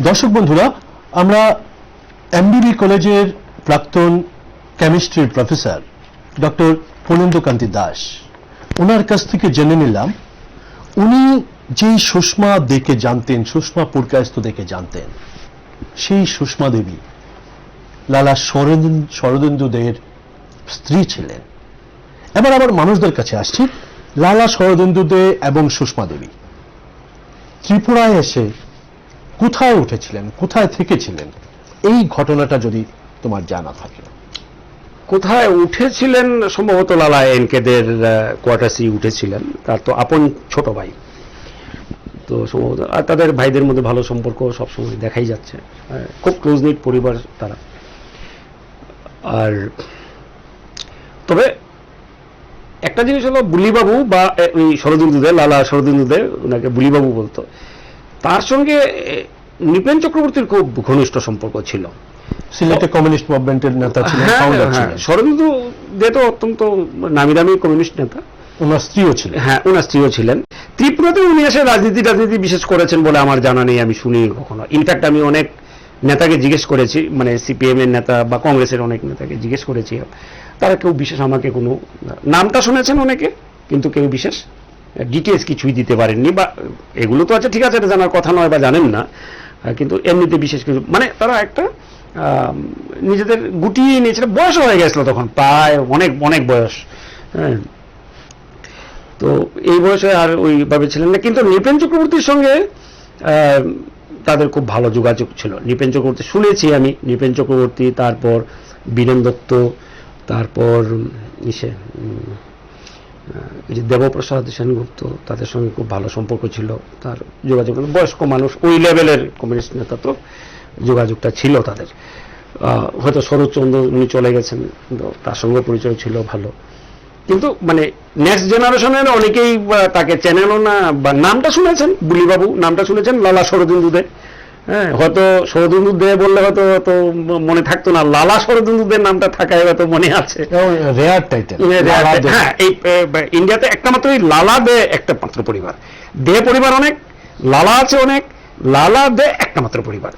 দর্শক বন্ধুরা, আমরা এমবিবি কলেজের প্রাক্তন কেমিস্ট্রির প্রফেসর ডক্টর ফণীন্দ্রকান্তি দাস ওনার কাছ থেকে জেনে নিলাম উনি যেই সুষমা দেকে জানতেন, সুষমা পুরকায়স্থ দেখে জানতেন, সেই সুষমা দেবী লালা শরদিন্দু দের স্ত্রী ছিলেন। এবার আবার মানুষদের কাছে আসছি। লালা শরদিন্দু দে এবং সুষমা দেবী ত্রিপুরায় এসে কোথায় উঠেছিলেন, কোথায় থেকেছিলেন, এই ঘটনাটা যদি তোমার জানা থাকে। কোথায় উঠেছিলেন? সম্ভবত লালা এনকেদের কোয়ার্টার্সেই উঠেছিলেন। তার তো আপন ছোট ভাই, তো সম্ভবত আর তাদের ভাইদের মধ্যে ভালো সম্পর্ক সবসময় দেখাই যাচ্ছে। খুব ক্লোজ নিট পরিবার তারা। আর তবে একটা জিনিস হলো বুলিবাবু বা ওই শরদিন্দু দে, লালা শরদিন্দু দে, ওনাকে বুলিবাবু বলতো, তার সঙ্গে নৃপেন চক্রবর্তীর খুব ঘনিষ্ঠ সম্পর্ক ছিল। সিলেটে কমিউনিস্ট মুভমেন্টের নেতা ছিলেন, ফাউন্ডার ছিলেন। শরদিন্দু দে তো অত্যন্ত নামি দামি কমিউনিস্ট নেতা। ওনার স্ত্রীও ছিলেন। হ্যাঁ, ওনার স্ত্রীও ছিলেন। ত্রিপুরাতে উনি এসে রাজনীতি বিশেষ করেছেন বলে আমার জানা নেই, আমি শুনি কখনো। ইনফ্যাক্ট আমি অনেক নেতাকে জিজ্ঞেস করেছি, মানে সিপিএম এর নেতা বা কংগ্রেসের অনেক নেতাকে জিজ্ঞেস করেছি, তারা কেউ বিশেষ আমাকে কোনো নামটা শুনেছেন অনেকে, কিন্তু কেউ বিশেষ ডিটেলস কিছুই দিতে পারেননি। বা এগুলো তো আছে, ঠিক আছে, এটা জানার কথা নয় বা জানেন না, কিন্তু এমনিতে বিশেষ কিছু, মানে তারা একটা নিজেদের গুটিয়ে নিয়েছিল। বয়স হয়ে গেছিল তখন, প্রায় অনেক অনেক বয়স। হ্যাঁ, তো এই বয়সে আর ওইভাবে ছিলেন না। কিন্তু নৃপেন চক্রবর্তীর সঙ্গে তাদের খুব ভালো যোগাযোগ ছিল। নৃপেন চক্রবর্তী শুনেছি আমি, নৃপেন চক্রবর্তী, তারপর বীরেন দত্ত, তারপর এই যে দেবপ্রসাদ সেনগুপ্ত, তাদের সঙ্গে খুব ভালো সম্পর্ক ছিল। তার যোগাযোগ, বয়স্ক মানুষ, ওই লেভেলের কমিউনিস্ট নেতা, তো যোগাযোগটা ছিল তাদের। হয়তো শরৎচন্দ্র উনি চলে গেছেন, কিন্তু তার সঙ্গে পরিচয় ছিল ভালো। কিন্তু মানে নেক্সট জেনারেশনের অনেকেই তাকে চেনেনও না, বা নামটা শুনেছেন, বুলিবাবু নামটা শুনেছেন, লালা শরদিন্দু দে। হ্যাঁ, হয়তো শরদিন্দু দে বললে হয়তো তো মনে থাকতো না, লালা শরদিন্দু দের নামটা থাকায় হয়তো মনে আছে। Rare title. হ্যাঁ, এই ইন্ডিয়াতে একটা মাত্র লালা দে একটা মাত্র পরিবার, দে পরিবার অনেক, লালা আছে অনেক, লালা দে একটা মাত্র পরিবার।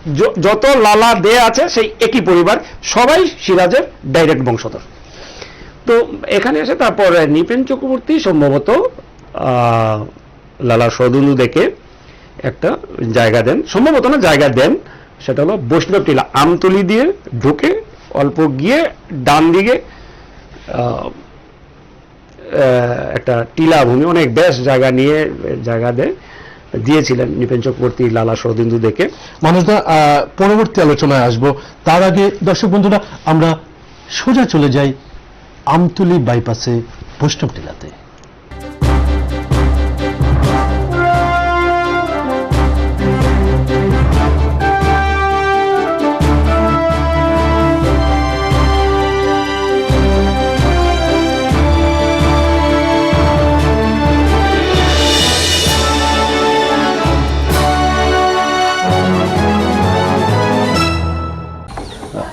যত লালা দে আছে সেই একই পরিবার, সবাই সিরাজের ডাইরেক্ট বংশধর। তো এখানে এসে তারপর নৃপেন চক্রবর্তী সম্ভবত লালা শরদিন্দু দেখে একটা জায়গা দেন, সম্ভবত না জায়গা দেন, সেটা হলো বৈষ্ণব টিলা, আমতলি দিয়ে ঢুকে অল্প গিয়ে ডান দিকে একটা টিলা ভূমি, অনেক বেশ জায়গা নিয়ে জায়গা দিয়েছিলেন নৃপেন চক্রবর্তী লালা শরদিন্দু দেখে। মানুষরা পরবর্তী আলোচনায় আসবো। তার আগে দর্শক বন্ধুরা, আমরা সোজা চলে যাই আমতলী বাইপাসে বৈষ্ণব টিলাতে।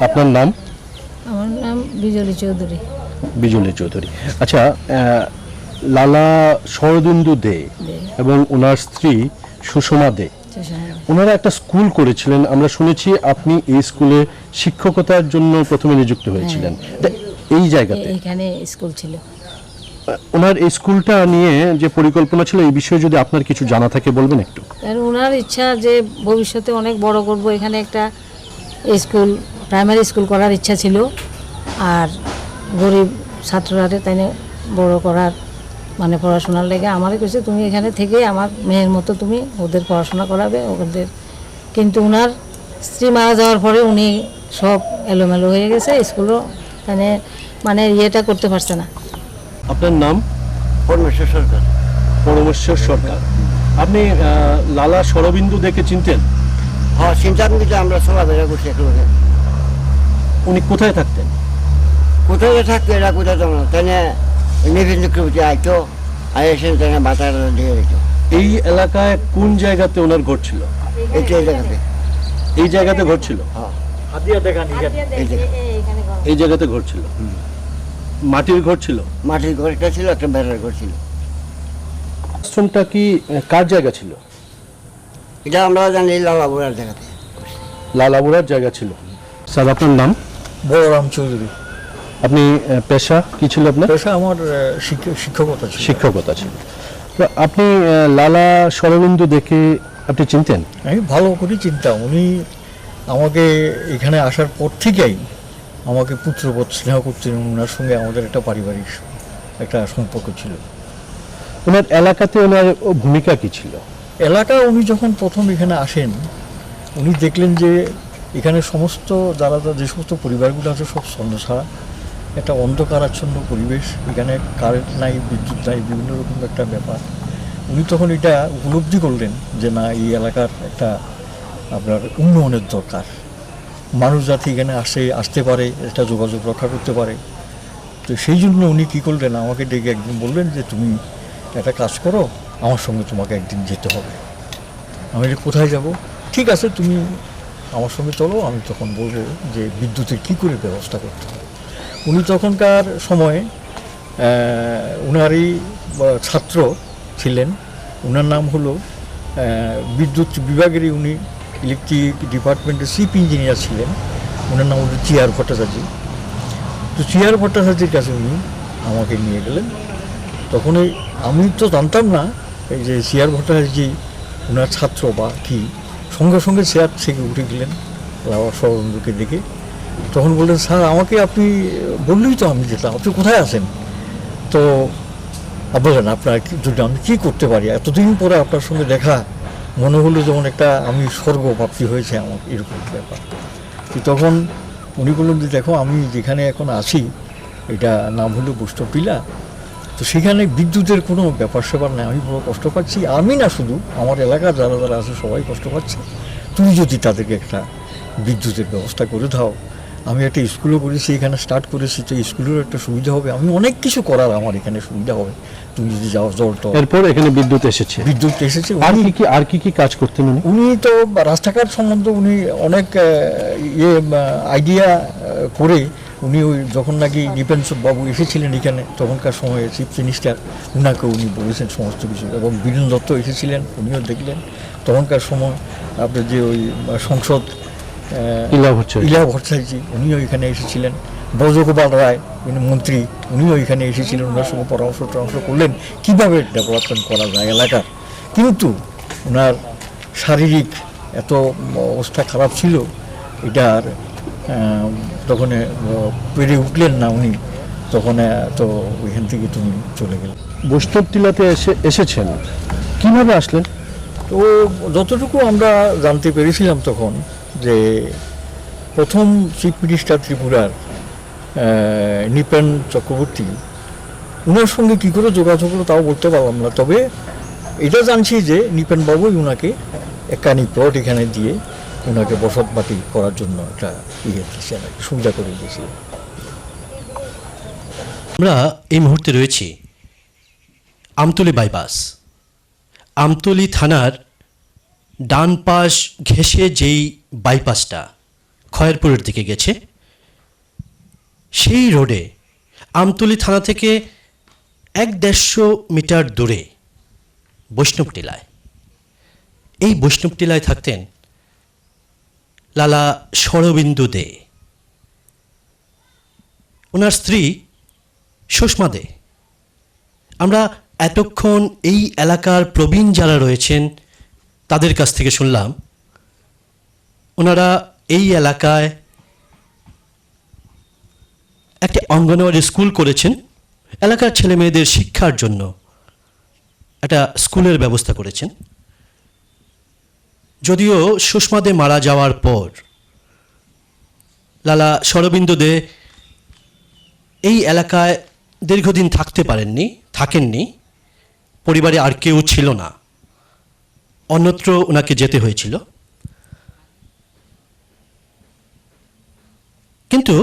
আপনার নাম? আমার নাম বিজলি চৌধুরী। বিজলি চৌধুরী। আচ্ছা, লালা শরদিন্দু দে এবং ওনার স্ত্রী সুষমা দে, ওনারা একটা স্কুল করেছিলেন, আমরা শুনেছি। আপনি এই স্কুলে শিক্ষকতার জন্য প্রথমে নিযুক্ত হয়েছিলেন। এই জায়গাতে এখানে স্কুল ছিল। ওনার এই স্কুলটা নিয়ে যে পরিকল্পনা ছিল, এই বিষয়ে যদি আপনার কিছু জানা থাকে বলবেন একটু। ওনার ইচ্ছা যে ভবিষ্যতে অনেক বড় করব, এখানে একটা স্কুল, প্রাইমারি স্কুল করার ইচ্ছা ছিল। আর গরিব ছাত্ররা তাই বড় করার, মানে পড়াশোনার লেগে আমারই কাছে, তুমি এখানে থেকে আমার মেয়ের মতো তুমি ওদের পড়াশোনা করাবে ওদের। কিন্তু ওনার স্ত্রী মারা যাওয়ার পরে উনি সব এলোমেলো হয়ে গেছে, স্কুলও তাই মানে ইয়েটা করতে পারছে না। আপনার নাম? পরমেশ্বর সরকার। পরমেশ্বর সরকার। আপনি লালা শরদিন্দু দেখে চিনতেন? হ্যাঁ, চিন্তা কিন্তু আমরা চলাফেরা করছি একেবারে। উনি কোথায় থাকতেন? কোথায় থাকতো এরা কোথায় তো না, তাই নৃপেন চক্রবর্তী আইতো, আর এসে তাই বাতার দিয়ে রেখো। এই এলাকায় কোন জায়গাতে ওনার ঘর ছিল? এইটা এই জায়গাতে। এই জায়গাতে ঘর ছিল? হ্যাঁ, এই জায়গাতে ঘর ছিল। মাটির ঘর ছিল? মাটির ঘর একটা ছিল, একটা বেড়ার ঘর ছিল। আশ্রমটা কি কার জায়গা ছিল? এটা আমরা জানি লালা বুড়ার জায়গাতে। লালাবুড়ার জায়গা ছিল। স্যার আপনার নাম? বলরাম চৌধুরী। আপনি পেশা কি ছিল আপনার? পেশা আমার শিক্ষকতা ছিল। শিক্ষকতা ছিল। তো আপনি লালা শরদিন্দু দেখে আপনি চিনতেন? আমি ভালো করে চিনতাম। উনি আমাকে এখানে আসার পর থেকেই আমাকে পুত্রবৎ স্নেহ করতেন। ওনার সঙ্গে আমাদের একটা পারিবারিক একটা সম্পর্ক ছিল। ওনার এলাকাতে ওনার ভূমিকা কি ছিল? এলাকা উনি যখন প্রথম এখানে আসেন, উনি দেখলেন যে এখানে সমস্ত যারা যে সমস্ত পরিবারগুলো আছে সব ছন্নছাড়া, একটা অন্ধকারাচ্ছন্ন পরিবেশ, এখানে কারেন্ট নাই, বিদ্যুৎ নাই, বিভিন্ন রকম একটা ব্যাপার। উনি তখন এটা উপলব্ধি করলেন যে না, এই এলাকার একটা আপনার উন্নয়নের দরকার, মানুষ যাতে এখানে আসতে পারে, একটা যোগাযোগ রক্ষা করতে পারে। তো সেই জন্য উনি কী করলেন, আমাকে ডেকে একদিন বললেন যে তুমি একটা কাজ করো, আমার সঙ্গে তোমাকে একদিন যেতে হবে। আমি কোথায় যাব? ঠিক আছে, তুমি আমার সঙ্গে চলো, আমি তখন বলবো যে বিদ্যুতের কী করে ব্যবস্থা করতে হবে। উনি তখনকার সময়ে উনারই ছাত্র ছিলেন, ওনার নাম হলো বিদ্যুৎ বিভাগেরই উনি ইলেকট্রিক ডিপার্টমেন্টের চিফ ইঞ্জিনিয়ার ছিলেন, ওনার নাম হলো চিয়ার ভট্টাচার্য। তো চিয়ার ভট্টাচার্যের কাছে উনি আমাকে নিয়ে গেলেন। তখন আমি তো জানতাম না এই যে চিয়ার ভট্টাচার্য ওনার ছাত্র বা কি। সঙ্গে সঙ্গে চেয়ার থেকে উঠে গেলেন লালা শরদিন্দুকে দেখে। তখন বললেন, স্যার আমাকে আপনি বললেই তো আমি যেতাম, আপনি কোথায় আছেন? তো বললেন, আপনার যদি আমি কী করতে পারি, এতদিন পরে আপনার সঙ্গে দেখা, মনে হলো যেমন একটা আমি স্বর্গপ্রাপ্তি হয়েছে আমার, এরকম ব্যাপার। তো তখন উনি বললেন যে দেখো, আমি যেখানে এখন আছি এটা নাম হলো বৈষ্ণবটিলা, তো সেখানে বিদ্যুতের কোনো ব্যাপার স্যাপার নেই, আমি বড় কষ্ট পাচ্ছি। আমি না, শুধু আমার এলাকার যারা যারা আছে সবাই কষ্ট পাচ্ছে। তুমি যদি তাদেরকে একটা বিদ্যুতের ব্যবস্থা করে দাও, আমি একটা স্কুলও করেছি, এখানে স্টার্ট করেছি, তো স্কুলেরও একটা সুবিধা হবে, আমি অনেক কিছু করার আমার এখানে সুবিধা হবে, তুমি যদি যাও জলটা। এরপর এখানে বিদ্যুৎ এসেছে। বিদ্যুৎ এসেছে। আর কি কাজ করতেন উনি? উনি তো রাস্তাঘাট সম্বন্ধে উনি অনেক আইডিয়া করে উনি ওই যখন নাকি দীপেন্দ্র বাবু এসেছিলেন এখানে, তখনকার সময়ে চিফ মিনিস্টার, উনাকে উনি বলেছেন সমস্ত কিছু। এবং বীরেন দত্ত এসেছিলেন, উনিও দেখলেন তখনকার সময়। আপনার যে ওই সংসদ ইলা ভট্টাচার্য, উনিও এখানে এসেছিলেন। ব্রজগোপাল রায় মন্ত্রী, উনিও এখানে এসেছিলেন, ওনার সঙ্গে পরামর্শ করলেন কীভাবে ডেভেলপমেন্ট করা যায় এলাকার। কিন্তু ওনার শারীরিক এত অবস্থা খারাপ ছিল, এটা আর তখন পেরে উঠলেন না উনি, তখন তো ওইখান থেকে তুমি চলে গেলেন। বৈষ্ণবটিলাতে এসেছেন, কিভাবে আসলেন? তো যতটুকু আমরা জানতে পেরেছিলাম তখন, যে প্রথম চিফ মিনিস্টার ত্রিপুরার নৃপেন চক্রবর্তী, ওনার সঙ্গে কী করে যোগাযোগ করলো তাও বলতে পারলাম না। তবে এটা জানছি যে নৃপেন বাবুই ওনাকে একখানি প্লট এখানে দিয়ে ওনাকে বসতবাটি করার জন্য একটা সুবিধা করে দিয়েছিল। আমরা এই মুহূর্তে রয়েছি আমতলী বাইপাস। আমতলী থানার ডান পাশ ঘেঁষে যেই বাইপাসটা খয়েরপুরের দিকে গেছে, সেই রোডে আমতলী থানা থেকে 150 মিটার দূরে বৈষ্ণবটিলায়, এই বৈষ্ণবটিলায় থাকতেন লালা শরদিন্দু দে। ওনার স্ত্রী সুষমা দে। আমরা এতক্ষণ এই এলাকার প্রবীণ যারা রয়েছেন তাদের কাছ থেকে শুনলাম, ওনারা এই এলাকায় একটা অঙ্গনওয়াড়ি স্কুল করেছেন, এলাকার ছেলে মেয়েদের শিক্ষার জন্য একটা স্কুলের ব্যবস্থা করেছেন। যদিও সুষমা দে মারা যাওয়ার পর লালা শরদিন্দু দে এই এলাকায় দীর্ঘদিন থাকেননি। পরিবারে আর কেউ ছিল না, অন্যত্র ওনাকে যেতে হয়েছিল। কিন্তু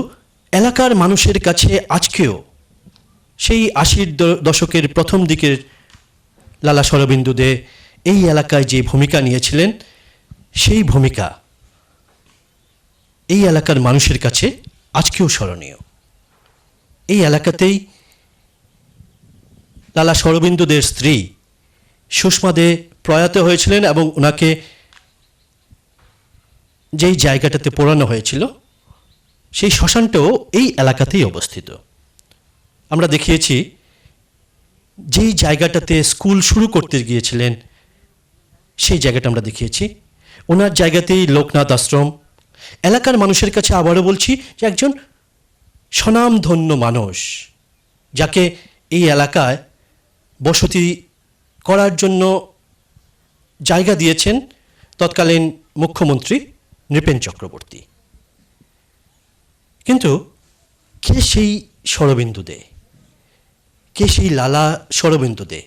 এলাকার মানুষের কাছে আজকেও সেই 80 দশকের প্রথম দিকের লালা শরদিন্দু দে এই এলাকায় যে ভূমিকা নিয়েছিলেন, সেই ভূমিকা এই এলাকার মানুষের কাছে আজকেও স্মরণীয়। এই এলাকাতেই লালা শরদিন্দু দের স্ত্রী সুষমা দে প্রয়াত হয়েছিলেন এবং ওনাকে যেই জায়গাটাতে পোড়ানো হয়েছিল সেই শ্মশানটাও এই এলাকাতেই অবস্থিত। আমরা দেখিয়েছি যেই জায়গাটাতে স্কুল শুরু করতে গিয়েছিলেন সেই জায়গাটা আমরা দেখিয়েছি। ওনার জায়গাতেই লোকনাথ আশ্রম। এলাকার মানুষের কাছে আবারও বলছি যে একজন স্বনামধন্য মানুষ, যাকে এই এলাকায় বসতি করার জন্য জায়গা দিয়েছেন তৎকালীন মুখ্যমন্ত্রী নৃপেন চক্রবর্তী। কিন্তু কে সেই শরদিন্দু দে, কে সেই লালা শরদিন্দু দে,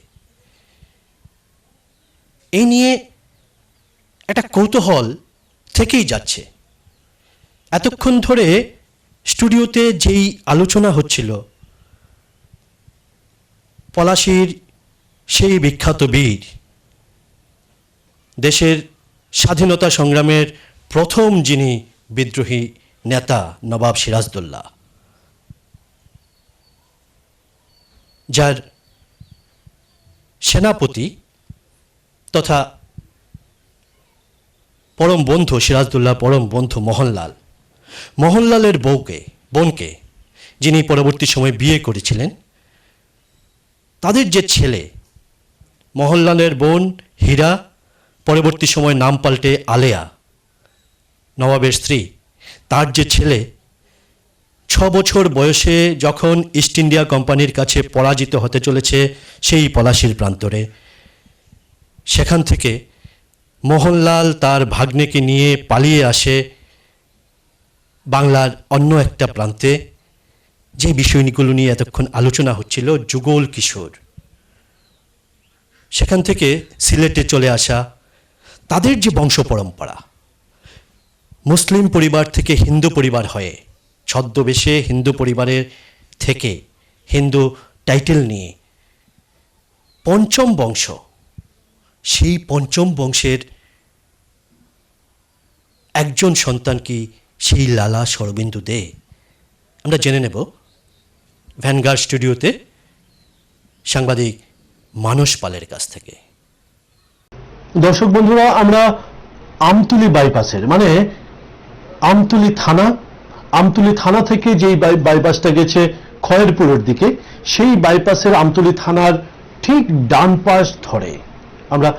এই নিয়ে একটা কৌতূহল থেকেই যাচ্ছে। এতক্ষণ ধরে স্টুডিওতে যেই আলোচনা হচ্ছিল পলাশীর সেই বিখ্যাত বীর, দেশের স্বাধীনতা সংগ্রামের প্রথম যিনি বিদ্রোহী নেতা নবাব সিরাজদৌল্লা, যার সেনাপতি তথা পরম বন্ধু সিরাজদৌল্লাহ পরম বন্ধু মোহনলালের বোনকে যিনি পরবর্তী সময়ে বিয়ে করেছিলেন, তাদের যে ছেলে মোহনলালের বোন হীরা, পরবর্তী সময় নাম পাল্টে আলেয়া, নবাবের স্ত্রী, তার যে ছেলে 6 বছর বয়সে যখন ইস্ট ইন্ডিয়া কোম্পানির কাছে পরাজিত হতে চলেছে সেই পলাশীর প্রান্তরে, সেখান থেকে মোহনলাল তার ভাগ্নেকে নিয়ে পালিয়ে আসে বাংলার অন্য একটা প্রান্তে। যে বিষয়গুলো নিয়ে এতক্ষণ আলোচনা হচ্ছিল, যুগল কিশোর, সেখান থেকে সিলেটে চলে আসা, তাদের যে বংশ পরম্পরা, মুসলিম পরিবার থেকে হিন্দু পরিবার হয়ে ছদ্মবেশে হিন্দু পরিবারের থেকে হিন্দু টাইটেল নিয়ে পঞ্চম বংশ, সেই পঞ্চম বংশের একজন সন্তান কি সেই লালা শরদিন্দু দে? আমরা জেনে নেব ভ্যানগার্ড স্টুডিওতে সাংবাদিক মানস পালের কাছ থেকে। দর্শক বন্ধুরা, আমরা আমতলী বাইপাসের মানে আমতলী থানা থেকে যেই বাইপাসটা গেছে খয়েরপুরের দিকে, সেই বাইপাসের আমতলী থানার ঠিক ডান পাশ ধরে আমরা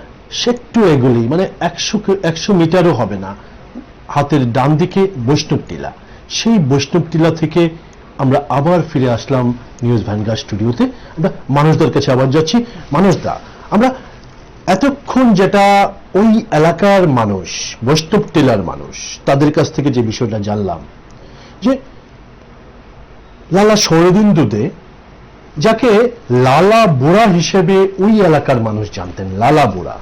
একটু এগুলি মানে 100 মিটারও হবে না, হাতের ডান দিকে বৈষ্ণব টিলা। সেই বৈষ্ণব টিলা থেকে আমরা আবার ফিরে আসলাম নিউজ ভ্যানগার্ড স্টুডিওতে। আমরা মানুষদের কাছে আবার যাচ্ছি। মানুষদা, আমরা এতক্ষণ যেটা ওই এলাকার মানুষ, বৈষ্ণব টিলার মানুষ, তাদের কাছ থেকে যে বিষয়টা জানলাম যে লালা শরদিন্দু দে, যাকে লালা বুড়া হিসেবে ওই এলাকার মানুষ জানতেন, লালা বুড়া,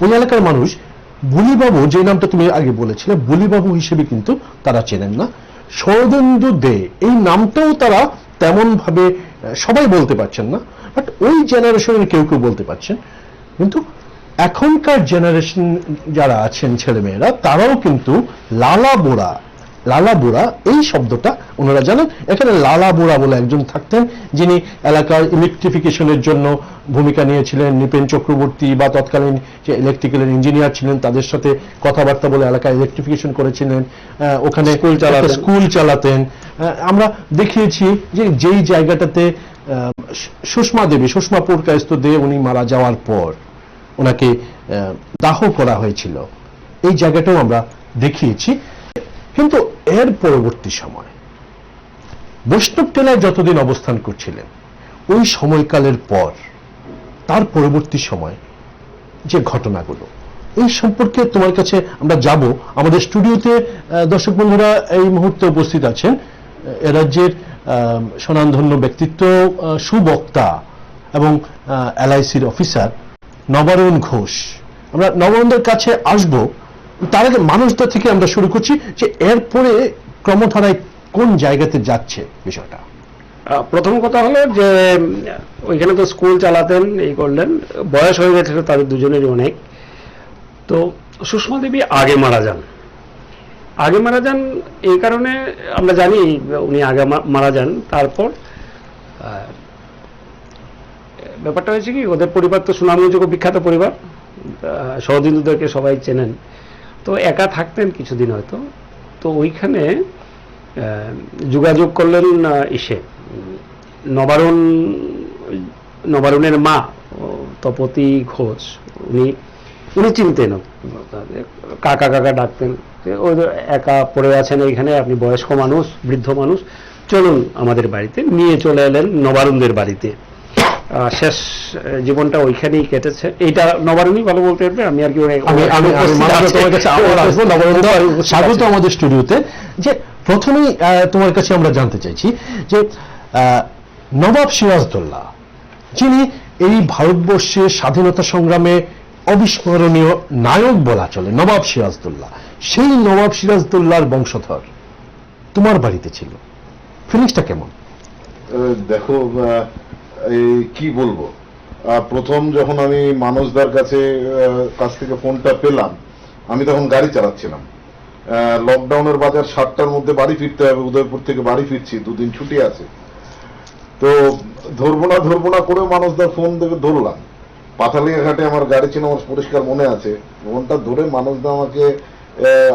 ওই এলাকার মানুষ বুলিবাবু, যে নামটা তুমি আগে বলেছিলে, বুলিবাবু হিসেবে কিন্তু তারা চেনেন না। শরদিন্দু দে এই নামটাও তারা তেমন ভাবে সবাই বলতে পারছেন না, বাট ওই জেনারেশনের কেউ কেউ বলতে পারছেন। কিন্তু এখনকার জেনারেশন যারা আছেন ছেলেমেয়েরা, তারাও কিন্তু লালা বুড়া এই শব্দটা ওনারা জানেন। এখানে লালা বুড়া বলে একজন থাকতেন, যিনি এলাকার ইলেকট্রিফিকেশনের জন্য ভূমিকা নিয়েছিলেন। নৃপেন চক্রবর্তী বা তৎকালীন যে ইলেকট্রিক্যালের ইঞ্জিনিয়ার ছিলেন, তাদের সাথে কথাবার্তা বলে এলাকায় ইলেকট্রিফিকেশন করেছিলেন, ওখানে স্কুল চালাতেন। আমরা দেখিয়েছি যে যেই জায়গাটাতে সুষমা পুরকায়স্থ দে উনি মারা যাওয়ার পর ওনাকে দাহ করা হয়েছিল, এই জায়গাটাও আমরা দেখিয়েছি। কিন্তু এর পরবর্তী সময় বৈষ্ণব টিলায় যতদিন অবস্থান করছিলেন, ওই সময়কালের পর তার পরবর্তী সময় যে ঘটনাগুলো, এই সম্পর্কে তোমার কাছে আমরা যাব। আমাদের স্টুডিওতে দর্শক বন্ধুরা এই মুহূর্তে উপস্থিত আছেন এ রাজ্যের স্বনামধন্য ব্যক্তিত্ব, সুবক্তা এবং LICর অফিসার নবারুণ ঘোষ। আমরা নবারুণদের কাছে আসব। তার আগে মানুষদের থেকে আমরা শুরু করছি যে এরপরে ক্রমধারায় কোন জায়গাতে যাচ্ছে বিষয়টা। প্রথম কথা হলো যে ওইখানে তো স্কুল চালাতেন, এই করলেন, বয়স হয়ে গেছিল তাদের দুজনেরই অনেক। তো সুষমা দেবী আগে মারা যান এই কারণে আমরা জানি উনি আগে মারা যান। তারপর ব্যাপারটা হয়েছে কি, ওদের পরিবার তো সুনামগঞ্জ বিখ্যাত পরিবার, শরদিন্দুদেরকে সবাই চেনেন। তো একা থাকতেন কিছুদিন হয়তো, তো ওইখানে যোগাযোগ করলেন নবারুণের মা তপতি ঘোষ, উনি চিনতেন, কাকা কাকা ডাকতেন। ওই একা পড়ে আছেন এইখানে, আপনি বয়স্ক মানুষ, বৃদ্ধ মানুষ, চলুন আমাদের বাড়িতে, নিয়ে চলে এলেন নবারুণদের বাড়িতে। শেষ জীবনটা ওইখানেই কেটেছে। এইটা নবারুণই ভালো বলতে পারবে, আমি আর কি স্বাগত আমাদের স্টুডিওতে। যে প্রথমেই তোমার কাছে আমরা জানতে চাইছি যে নবাব সিরাজদৌল্লা, যিনি এই ভারতবর্ষের স্বাধীনতা সংগ্রামে অবিস্মরণীয় নায়ক বলা চলে, নবাব সিরাজদৌল্লা, সেই নবাব সিরাজদৌল্লার বংশধর তোমার বাড়িতে ছিল, ফিলিংসটা কেমন? দেখো, এই কি বলবো, প্রথম যখন আমি মানসদার কাছ থেকে ফোনটা পেলাম, আমি তখন গাড়ি চালাচ্ছিলাম। লকডাউনের বাজার 7টার মধ্যে বাড়ি ফিরতে হবে, উদয়পুর থেকে বাড়ি ফিরছি, দুদিন ছুটি আছে। তো ধরবো না করে মানসদার ফোন থেকে ধরলাম। পাথালিয়া ঘাটে আমার গাড়ি ছিল, আমার পরিষ্কার মনে আছে। ফোনটা ধরে মানসদা আমাকে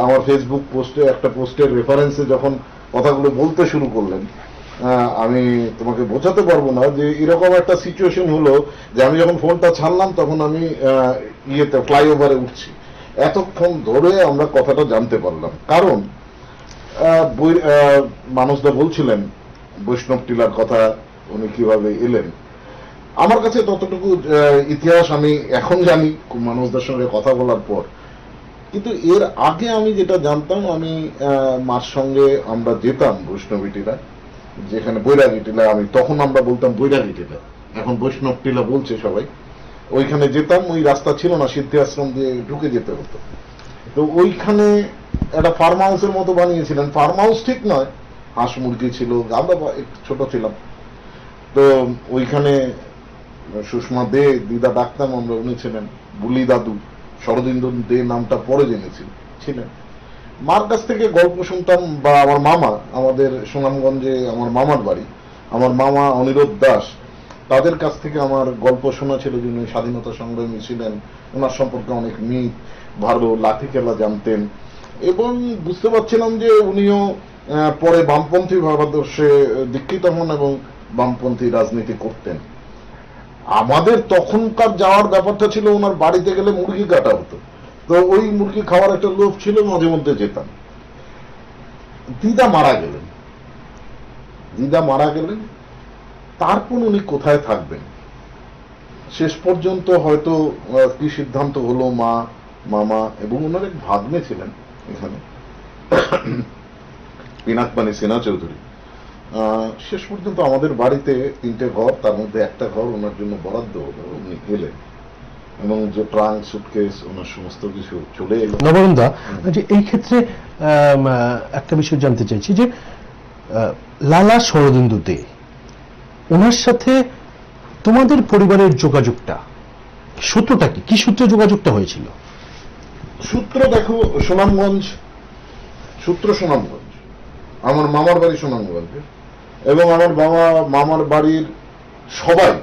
আমার ফেসবুক পোস্টে একটা পোস্টের রেফারেন্সে যখন কথাগুলো বলতে শুরু করলেন, আমি তোমাকে বোঝাতে পারবো না যে এরকম একটা সিচুয়েশন হলো যে আমি যখন ফোনটা ছাড়লাম তখন আমি ফ্লাইওভারে উঠছি। এতক্ষণ ধরে আমরা কথাটা জানতে পারলাম, কারণ মানসদা বলছিলেন বৈষ্ণব টিলার কথা, উনি কিভাবে এলেন। আমার কাছে ততটুকু ইতিহাস আমি এখন জানি মানসদার সঙ্গে কথা বলার পর, কিন্তু এর আগে আমি যেটা জানতাম, আমি মার সঙ্গে আমরা যেতাম বৈষ্ণবী টিলা, যেখানে বৈরাগী টিলা, আমি তখন আমরা বলতাম বৈরাগী টিলা, এখন বৈষ্ণব টিলা বলছে সবাই। ওইখানে যেতাম, ওই রাস্তা ছিল না, সিদ্ধি আশ্রম দিয়ে ঢুকে যেতে হতো। তো ওইখানে একটা ফার্ম হাউসের মতো বানিয়েছিলেন, ফার্ম হাউস ঠিক নয়, হাঁস মুরগি ছিল, আমরা একটু ছোট ছিলাম। তো ওইখানে সুষমা দে, দিদা ডাকতাম আমরা, উনি ছিলেন বুলি দাদু, শরদিন্দু দে নামটা পরে ছিলেন। মার কাছ থেকে গল্প শুনতাম, বা আমার মামা, আমাদের সুনামগঞ্জে আমার মামার বাড়ি, আমার মামা অনিরুদ্ধ দাস, তাদের কাছ থেকে আমার গল্প শোনা ছিল, যিনি স্বাধীনতা সংগ্রামী ছিলেন, ওনার সম্পর্কে অনেক মিথ, ভালো লাঠি খেলা জানতেন, এবং বুঝতে পারছিলাম যে উনিও পরে বামপন্থী ভাবাদর্শে দীক্ষিত হন এবং বামপন্থী রাজনীতি করতেন। আমাদের তখনকার যাওয়ার ব্যাপারটা ছিল, ওনার বাড়িতে গেলে মুরগি কাটা হতো, তো ওই মুরগি খাওয়ার একটা লোভ ছিল, মাঝে মধ্যে যেতাম। দিদা মারা গেলেন, তারপর উনি কোথায় থাকবেন, শেষ পর্যন্ত হয়তো কি সিদ্ধান্ত হলো, মা, মামা এবং ওনার এক ভাগ্নে ছিলেন এখানে, পিনাকপানি সেনা চৌধুরী, শেষ পর্যন্ত আমাদের বাড়িতে 3টে ঘর, তার মধ্যে একটা ঘর ওনার জন্য বরাদ্দ হলো, উনি গেলেন, এবং যে ট্রাঙ্ক, সুটকেস, ওনার সমস্ত কিছু চলে এলো। নবরুণদা, যে এই ক্ষেত্রে একটা বিষয় জানতে চাইছি যে লালা শরদিন্দু দে, ওনার সাথে তোমাদের পরিবারের যোগাযোগটা, সূত্রটা কি সূত্রে যোগাযোগটা হয়েছিল? সূত্র দেখো, সুনামগঞ্জ, আমার মামার বাড়ি সুনামগঞ্জে, এবং আমার মামার বাড়ির সবাই,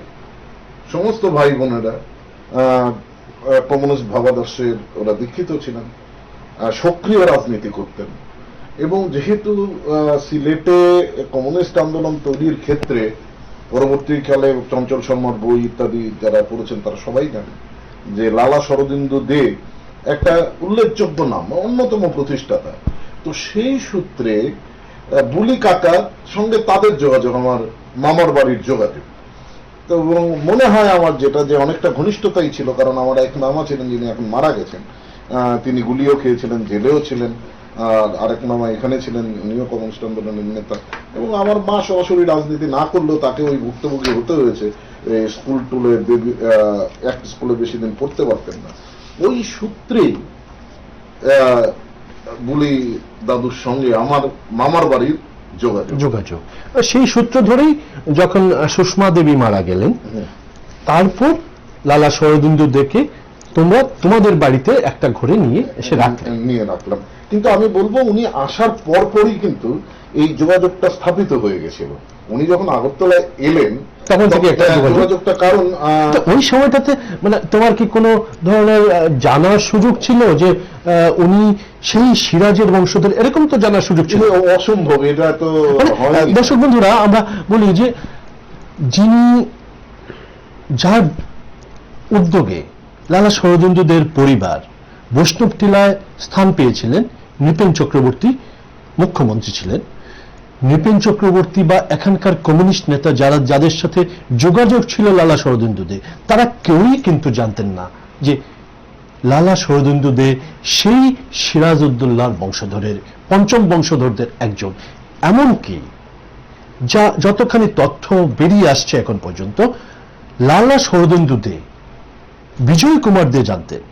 সমস্ত ভাই বোনেরা কমিউনিস্ট ভাবাদর্শের ওরা দীক্ষিত ছিলেন, সক্রিয় রাজনীতি করতেন, এবং যেহেতু সিলেটে কমিউনিস্ট আন্দোলন তৈরির ক্ষেত্রে পরবর্তীকালে চঞ্চল শর্মার বই ইত্যাদি যারা পড়েছেন তারা সবাই জানেন যে লালা শরদিন্দু দে একটা উল্লেখযোগ্য নাম, অন্যতম প্রতিষ্ঠাতা। তো সেই সূত্রে বুলি কাকার সঙ্গে তাদের যোগাযোগ, আমার মামার বাড়ির যোগাযোগ। তো মনে হয় আমার যেটা, যে অনেকটা ঘনিষ্ঠতাই ছিল, কারণ আমার এক মামা ছিলেন যিনি এখন মারা গেছেন, তিনি গুলিও খেয়েছিলেন, জেলেও ছিলেন, আর আরেক মামা এখানে ছিলেন, উনিও কমিউনিস্ট আন্দোলনের নেতা, এবং আমার মা সরাসরি রাজনীতি না করলেও তাকে ওই ভুক্তভোগী হতে হয়েছে, স্কুল টুলে, এক স্কুলে বেশি দিন পড়তে পারতেন না। ওই সূত্রেই বুলি দাদুর সঙ্গে আমার মামার বাড়ির যোগাযোগ। সেই সূত্র ধরেই যখন সুষমা দেবী মারা গেলেন, তারপর লালা শরদিন্দু দেকে তোমরা তোমাদের বাড়িতে একটা ঘরে নিয়ে রাখলাম। কিন্তু আমি বলবো, উনি আসার পরপরই কিন্তু এই যোগাযোগটা স্থাপিত হয়ে গেছিল। উনি যখন আগরতলায় এলেন তখন থেকে একটা যোগাযোগটা, কারণ তো ওই সময়টাতে মানে তোমার কি কোনো ধরনের জানার সুযোগ ছিল যে উনি সেই সিরাজের বংশধর, এরকম তো জানার সুযোগ ছিল? অসম্ভব, এটা তো মানে, হয়নি। দর্শক বন্ধুরা, আমরা বলি যে যিনি, যার উদ্যোগে লালা শরদিন্দুদের পরিবার বৈষ্ণব টিলায় স্থান পেয়েছিলেন, নৃপেন চক্রবর্তী মুখ্যমন্ত্রী ছিলেন। নৃপেন চক্রবর্তী বা এখানকার কমিউনিস্ট নেতা যারা, যাদের সাথে যোগাযোগ ছিল লালা শরদিন্দুদের, তারা কেউই কিন্তু জানতেন না যে লালা শরদিন্দু দে সেই সিরাজউদ্দৌলার বংশধরের পঞ্চম বংশধরদের একজন। এমনকি যা যতখানি তথ্য বেরিয়ে আসছে এখন পর্যন্ত, লালা শরদিন্দু দে বিজয় কুমার দে জানতেন,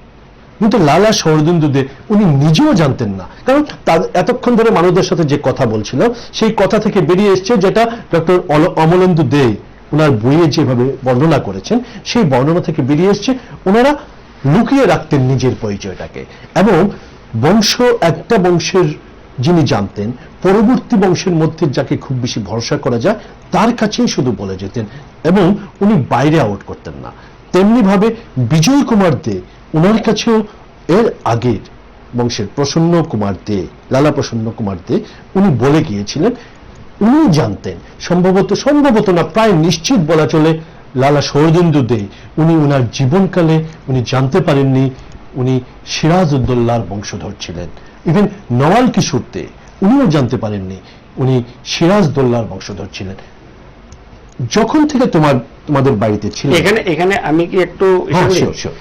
কিন্তু লালা শরদিন্দু দে উনি নিজেও জানতেন না। কারণ তার এতক্ষণ ধরে মানুষদের সাথে যে কথা বলছিল, সেই কথা থেকে বেরিয়ে এসছে, যেটা ডক্টর অমলেন্দু দে ওনার বইয়ে যেভাবে বর্ণনা করেছেন, সেই বর্ণনা থেকে বেরিয়ে এসছে ওনারা লুকিয়ে রাখতেন নিজের পরিচয়টাকে, এবং বংশ, একটা বংশের যিনি জানতেন, পরবর্তী বংশের মধ্যে যাকে খুব বেশি ভরসা করা যায় তার কাছেই শুধু বলে যেতেন, এবং উনি বাইরে আউট করতেন না। তেমনি ভাবে বিজয় কুমার দে, ওনার কাছেও এর আগের বংশের প্রসন্ন কুমার দে, লালা প্রসন্ন কুমার দে, উনি বলে গিয়েছিলেন, উনি জানতেন, সম্ভবত না, প্রায় নিশ্চিত বলা চলে, লালা শরদিন্দু দে উনি ওনার জীবনকালে উনি জানতে পারেননি উনি সিরাজউদ্দৌলার বংশধর ছিলেন। ইভেন নওয়াল কিশোর দে উনিও জানতে পারেননি উনি সিরাজউদ্দৌলার বংশধর ছিলেন। যখন থেকে তোমাদের বাড়িতে ছিল, এখানে আমি কি একটু হ্যাঁ, sure, sure.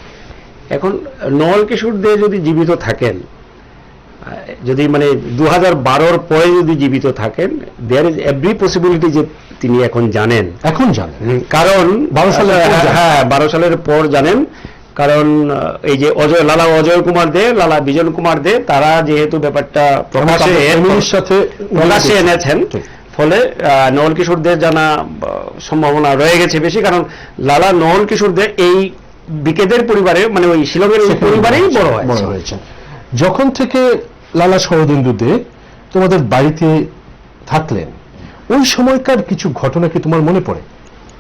এখন নওয়াল কিশোর দে যদি জীবিত থাকেন, যদি মানে 2012-র পরে যদি জীবিত থাকেন, দেয়ার ইজ এভরি পসিবিলিটি যে তিনি এখন জানেন, কারণ 12 সালের পর জানেন। হ্যাঁ 12 সালের পর জানেন। কারণ এই যে লালা অজয় কুমার দে, লালা বিজন কুমার দে, তারা যেহেতু ব্যাপারটা প্রকাশ্যে এনেছেন, ফলে নওয়াল কিশোর দে জানা সম্ভাবনা রয়ে গেছে বেশি। কারণ লালা নওয়াল কিশোর দে এই বিকেদের পরিবারে, মানে ওই শিলংয়ের পরিবারেই বড় হয়েছে। যখন থেকে লালা শরদিন্দু দে তোমাদের বাড়িতে থাকলেন, ওই সময়কার কিছু ঘটনা কি তোমার মনে পড়ে?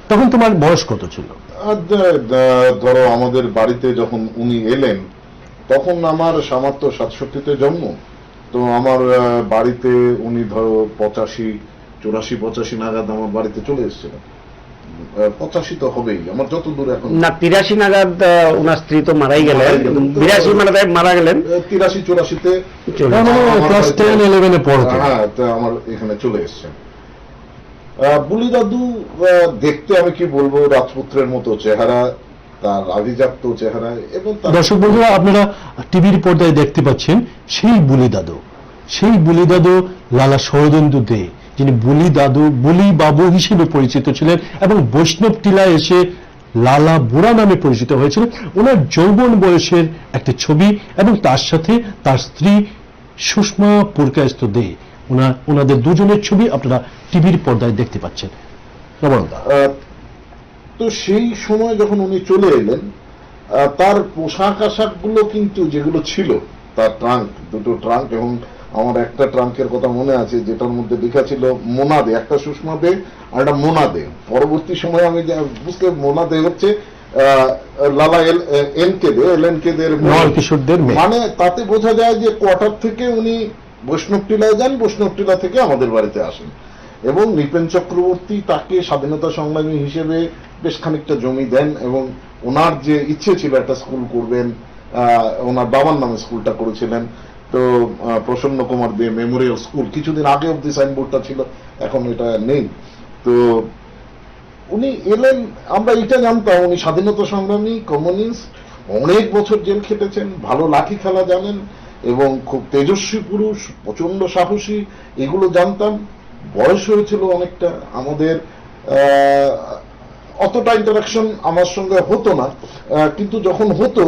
তখন তোমার বয়স কত ছিল? ধরো আমাদের বাড়িতে যখন উনি এলেন, তখন আমার সামাত্র 67-তে জন্ম। তো আমার বাড়িতে উনি ধরো 85 নাগাদ আমার বাড়িতে চলে এসেছিলেন। 85 তো হবেই, আমার যত দূর এখন না, 83 নাগাদ ওনার স্ত্রী তো মারাই গেলেন, 82 মারা গেলেন, 83-84-তে ক্লাস 10-11-এ পড়তে। হ্যাঁ, আমার এখানে চলে এসেছেন। বুলি দাদু দেখতে, আমি কি বলবো, রাজপুত্রের মতো চেহারা, তার আভিজাত্য চেহারা, এবং দর্শক বন্ধুরা, আপনারা টিভির পর্দায় দেখতে পাচ্ছেন সেই বুলি দাদু লালা শরদিন্দু দে, যিনি বুলি বাবু হিসেবে পরিচিত ছিলেন, এবং বৈষ্ণব টিলায় এসে লালা বুড়া নামে পরিচিত হয়েছিলেন। ওনার যৌবন বয়সের একটা ছবি, এবং তার সাথে তার স্ত্রী সুষমা পুরকায়স্থ দে, ওনাদের দুজনের ছবি আপনারা টিভির পর্দায় দেখতে পাচ্ছেন। তো সেই সময় যখন উনি চলে এলেন, তার পোশাক আশাক গুলো কিন্তু যেগুলো ছিল, তার ট্রাঙ্ক, দুটো ট্রাঙ্ক, এবং আমার একটা ট্রাঙ্কের কথা মনে আছে যেটার মধ্যে লেখা ছিল মোনা দে, একটা সুষমা দে আর একটা মোনা দে। পরবর্তী সময় আমি বুঝতে, মোনা দে হচ্ছে লালা এলএনকে দের, মানে তাতে বোঝা যায় যে কোয়ার্টার থেকে উনি বৈষ্ণব টিলায় যান, বৈষ্ণব টিলা থেকে আমাদের বাড়িতে আসেন। এবং নৃপেন চক্রবর্তী তাকে স্বাধীনতা সংগ্রামী হিসেবে বেশ খানিকটা জমি দেন, এবং ওনার যে ইচ্ছে ছিল একটা স্কুল করবেন, ওনার বাবার নামে স্কুলটা করেছিলেন। তো প্রসন্ন কুমার দে মেমোরিয়াল স্কুল, কিছুদিন আগে অব্দি সাইনবোর্ডটা ছিল, এখন এটা নেই। তো উনি এলেন, আমরা এটা জানতাম উনি স্বাধীনতা সংগ্রামী, কমিউনিস্ট, অনেক বছর জেল খেটেছেন, ভালো লাঠি খেলা জানেন, এবং খুব তেজস্বী পুরুষ, প্রচন্ড সাহসী, এগুলো জানতাম। বয়স হয়েছিল অনেকটা, আমাদের অতটা ইন্টারাকশন আমার সঙ্গে হতো না, কিন্তু যখন হতো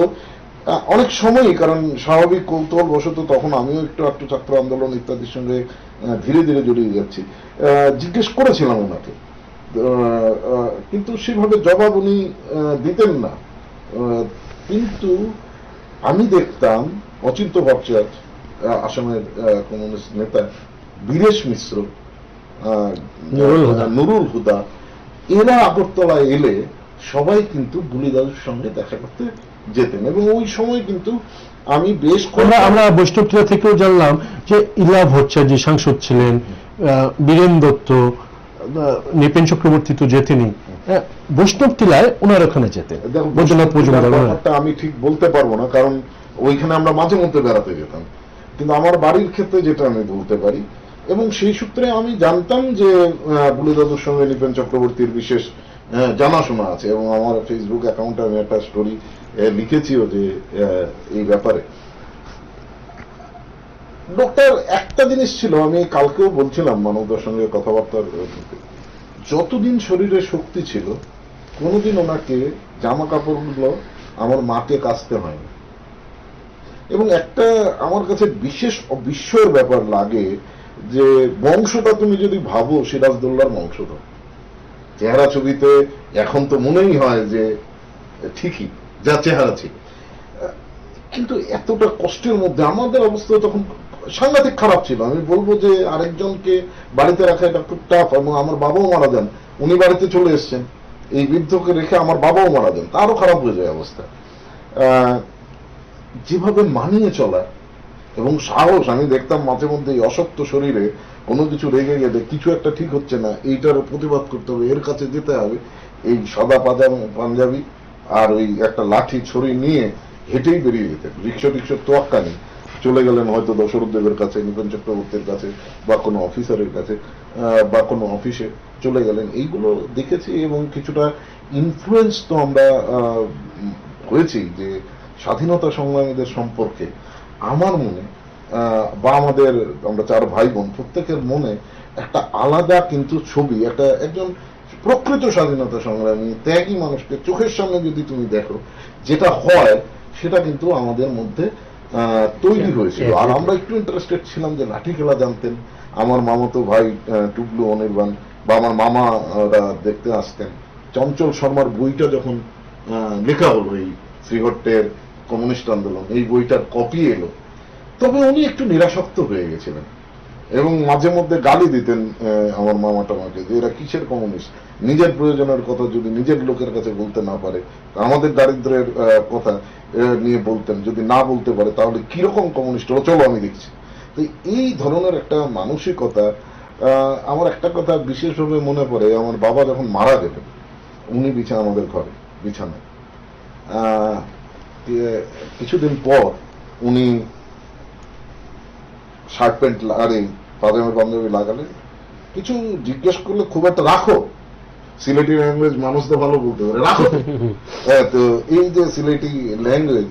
অনেক সময়ই, কারণ স্বাভাবিক কৌতূহল বশত তখন আমিও একটু ছাত্র আন্দোলন ইত্যাদির সঙ্গে ধীরে ধীরে জড়িয়ে যাচ্ছি, জিজ্ঞেস করেছিলাম ওনাকে, কিন্তু সেভাবে জবাব উনি দিতেন না। কিন্তু আমি দেখতাম অচিন্ত্য ভট্টাচার্য, আসামের কমিউনিস্ট নেতা, বীরেশ মিশ্র, নুরুল হুদা, এরা আগরতলায় এলে সবাই কিন্তু বুলি দাদুর সঙ্গে দেখা করতে যেতেন। এবং ওই সময় কিন্তু আমি বেশ আমরা বৈষ্ণবটিলা থেকেও জানলাম যে ইলা ভট্টাচার্য সাংসদ ছিলেন, বীরেন দত্ত, নৃপেন চক্রবর্তী তো যেতেনই, বৈষ্ণবটিলায় ওনার ওখানে যেতেন। বৈদ্যনাথ মজুমদার ব্যাপারটা আমি ঠিক বলতে পারবো না, কারণ ওইখানে আমরা মাঝে মধ্যে বেড়াতে যেতাম, কিন্তু আমার বাড়ির ক্ষেত্রে যেটা আমি বলতে পারি, এবং সেই সূত্রে আমি জানতাম যে বুলি দাদুর সঙ্গে নৃপেন চক্রবর্তীর বিশেষ জানাশোনা আছে, এবং আমার ফেসবুক অ্যাকাউন্টে আমি একটা স্টোরি লিখেছিও যে এই ব্যাপারে। ডক্টর একটা জিনিস ছিল, আমি কালকেও বলছিলাম মানবদার সঙ্গে কথাবার্তার, যতদিন শরীরে শক্তি ছিল কোনোদিন ওনাকে জামা কাপড়গুলো আমার মাকে কাচতে হয়নি। এবং একটা আমার কাছে বিশেষ বিস্ময়ের ব্যাপার লাগে যে বংশটা তুমি যদি ভাবো সিরাজদৌল্লার বংশধর, চেহারা ছবিতে এখন তো মনেই হয় যে ঠিকই যা চেহারা ছিল, কিন্তু এতটা কষ্টের মধ্যে আমাদের অবস্থা তখন সাংঘাতিক খারাপ ছিল। আমি বলবো যে আরেকজনকে বাড়িতে রাখা এটা খুব টাফ, এবং আমার বাবাও মারা যান, উনি বাড়িতে চলে এসছেন, এই বৃদ্ধকে রেখে আমার বাবাও মারা যান, তারও খারাপ হয়ে যায় অবস্থা। যেভাবে মানিয়ে চলা এবং সাহস, আমি দেখতাম মাঝে মধ্যে এই অশক্ত শরীরে কোনো কিছু রেগে গেলে কিছু একটা ঠিক হচ্ছে না, এইটার প্রতিবাদ করতে হবে, এর কাছে যেতে হবে, এই সাদা পাঞ্জাবি আর ওই একটা লাঠি ছড়ি নিয়ে হেঁটেই বেরিয়ে যেতেন। রিক্সার তোয়াক্কা নেই, চলে গেলেন হয়তো দশরথ দেবের কাছে, নৃপেন চক্রবর্তীর কাছে, বা কোনো অফিসারের কাছে, বা কোনো অফিসে চলে গেলেন। এইগুলো দেখেছি, এবং কিছুটা ইনফ্লুয়েন্স তো আমরা হয়েছি যে স্বাধীনতা সংগ্রামীদের সম্পর্কে আমার মনে বা আমাদের আমরা 4 ভাই বোন প্রত্যেকের মনে একটা আলাদা কিন্তু ছবি, একজন প্রকৃত স্বাধীনতা সংগ্রামী ত্যাগী মানুষকে চোখের সামনে যদি তুমি দেখো, যেটা হয় সেটা কিন্তু আমাদের মধ্যে তৈরি হয়েছিল। আর আমরা একটু ইন্টারেস্টেড ছিলাম যে লাঠি খেলা জানতেন। আমার মামাতো ভাই টুকলু অনির্বাণ বা আমার মামারা দেখতে আসতেন। চঞ্চল শর্মার বইটা যখন লেখা হলো, এই শ্রীহট্টের কমিউনিস্ট আন্দোলন, এই বইটার কপি এলো, তবে উনি একটু নিরাসক্ত হয়ে গেছিলেন এবং মাঝে মধ্যে গালি দিতেন আমার মামাটামাকে যে এরা কিসের কমিউনিস্ট, নিজের প্রয়োজনের কথা যদি নিজের লোকের কাছে বলতে না পারে, আমাদের দারিদ্রের কথা নিয়ে বলতেন, যদি না বলতে পারে তাহলে কিরকম কমিউনিস্ট হলো, চলো আমি দেখছি। তো এই ধরনের একটা মানসিকতা, আমার একটা কথা বিশেষভাবে মনে পড়ে, আমার বাবা যখন মারা গেলেন, উনি আমাদের ঘরে বিছানায়, কিছুদিন পর উনি শার্ট প্যান্ট আরে পাঞ্জাবি লাগালেন, কিছু জিজ্ঞেস করলে খুব একটা রাখো, সিলেটি ল্যাঙ্গুয়েজ মানুষ তো ভালো বলতে পারে, রাখো। তো এই যে সিলেটি ল্যাঙ্গুয়েজ,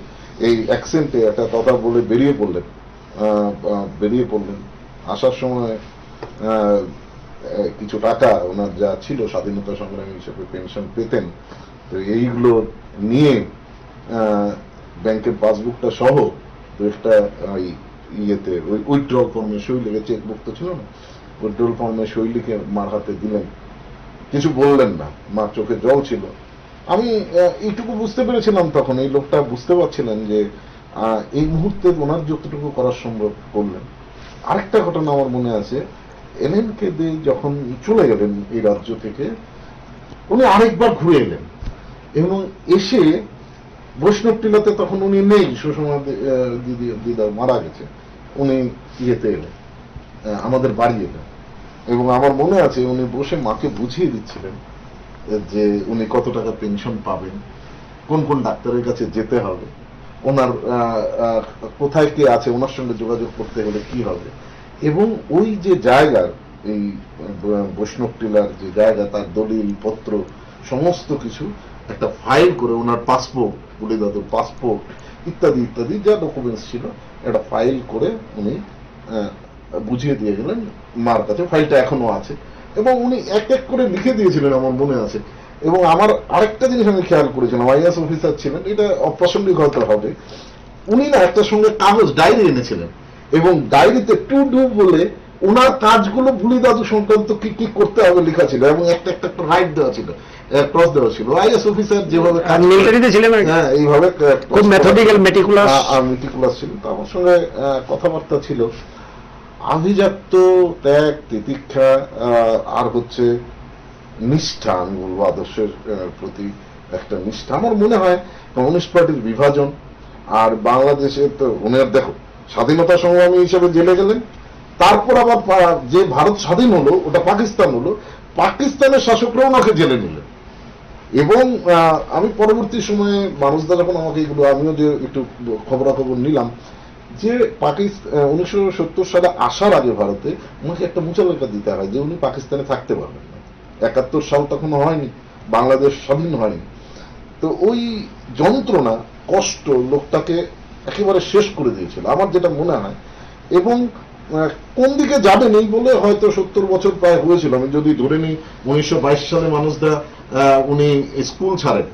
এই অ্যাকসেন্টে একটা কথা বলে বেরিয়ে পড়লেন। আসার সময় কিছু টাকা ওনার যা ছিল স্বাধীনতা সংগ্রামী হিসেবে পেনশন পেতেন, তো এইগুলো নিয়ে ব্যাংকের পাসবুকটা সহ তো একটা ইয়েতে ওই উইথড্রল ফর্মে সই লিখে, চেকবুক তো ছিল না, উইথড্রল ফর্মে সই লিখে মার হাতে দিলেন। কিছু বললেন না, মার চোখে জল ছিল। আমি এইটুকু বুঝতে পেরেছিলাম তখন, এই লোকটা বুঝতে পারছিলেন যে এই মুহূর্তে ওনার যতটুকু করার সম্ভব করলেন। আরেকটা ঘটনা আমার মনে আছে, এলএনকে দে যখন চলে গেলেন এই রাজ্য থেকে, উনি আরেকবার ঘুরে এলেন এবং এসে বৈষ্ণবটিলাতে, তখন উনি নেই, সুষমা দিদা মারা গেছে, উনি ইয়েতে এলেন, আমাদের বাড়ি এলেন, এবং আমার মনে আছে উনি বসে মাকে বুঝিয়ে দিচ্ছিলেন যে উনি কত টাকা পেনশন পাবেন, কোন কোন ডাক্তারের কাছে যেতে হবে, ওনার কোথায় কে আছে, ওনার সঙ্গে যোগাযোগ করতে হলে কি হবে। এবং ওই যে জায়গার, এই বৈষ্ণবটিলার যে জায়গা, তার দলিল পত্র সমস্ত কিছু একটা ফাইল করে, ওনার পাসপোর্ট, বুলি দাদুর পাসপোর্ট ইত্যাদি ইত্যাদি যা ডকুমেন্টস ছিল, একটা ফাইল করে উনি বুঝিয়ে দিয়ে গেলেন মার কাছে। ফাইলটা এখনো আছে এবং উনি এক এক করে লিখে দিয়েছিলেন আমার মনে আছে। এবং আমার আরেকটা জিনিস আমি খেয়াল করেছিলাম, আইএস অফিসার ছিলেন, এটা অপ্রাসঙ্গিক হতে হবে, উনি না একটা সঙ্গে কাগজ ডায়েরি এনেছিলেন, এবং ডায়েরিতে টু ডু বলে ওনার কাজগুলো বুলি দাদু সংক্রান্ত কি কি করতে হবে লেখা ছিল, এবং একটা একটা রাইট দেওয়া ছিল, ক্রস দেওয়া ছিল। আইএস অফিসার যেভাবে মিলিটারিতে ছিলেন, হ্যাঁ এইভাবে খুব মেথডিক্যাল মেটিকুলাস ছিল। তো আমার সঙ্গে কথাবার্তা ছিল। আভিজাত্য, ত্যাগ, তিতিক্ষা, আর হচ্ছে নিষ্ঠা, আমি বলবো আদর্শের প্রতি একটা নিষ্ঠা। আমার মনে হয় কমিউনিস্ট পার্টির বিভাজন আর বাংলাদেশে তো উনার দেখো স্বাধীনতা সংগ্রামী হিসেবে জেলে গেলেন, তারপর আবার যে ভারত স্বাধীন হলো ওটা পাকিস্তান হলো, পাকিস্তানের শাসকরাও ওনাকে জেলে নিলেন। এবং আমি পরবর্তী সময়ে মানুষরা যখন আমাকে এগুলো, আমিও যে একটু খবরাখবর নিলাম যে পাকিস্তান 1970 সালে আসার আগে ভারতে ওনাকে একটা মুচালেখা দিতে হয় যে উনি পাকিস্তানে থাকতে পারবেন না। 71 সাল তখনও হয়নি, বাংলাদেশ স্বাধীন হয়নি। তো ওই যন্ত্রণা, কষ্ট লোকটাকে একেবারে শেষ করে দিয়েছিল আমার যেটা মনে হয়। এবং কোন দিকে যাবেন এই বলে হয়তো 70 বছর প্রায় হয়েছিল। আমি যদি ধরে নিই 1922 সালে মানুষরা উনি স্কুল ছাড়েন,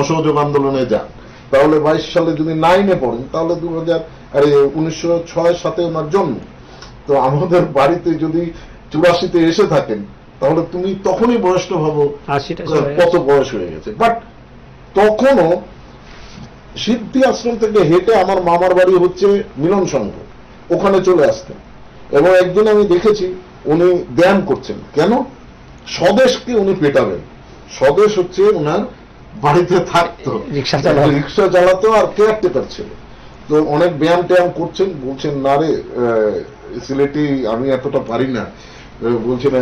অসহযোগ আন্দোলনে যান, তাহলে 22 সালে যদি 9-এ পড়েন তাহলে 1906-7 ওনার জন্ম। তো আমাদের বাড়িতে যদি 84-তে এসে থাকেন তাহলে তুমি তখনই বয়সটা ভাবো 80টা কত বয়স হয়ে গেছে। বাট তখনও সিদ্ধি আশ্রম থেকে হেঁটে আমার মামার বাড়ি হচ্ছে মিলন সংঘ, ওখানে চলে আসতেন। এবং একদিন আমি দেখেছি উনি ধ্যান করছেন। কেন? স্বদেশকে উনি পেটাবেন। স্বদেশ হচ্ছে ওনার বাড়িতে থাকতো, রিক্সা চালাতো আর কেয়ারটেকার ছিল। তো অনেক ব্যায়াম ট্যায়াম করছেন, বলছেন না রে সিলেটি আমি এতটা পারি না, বলছেন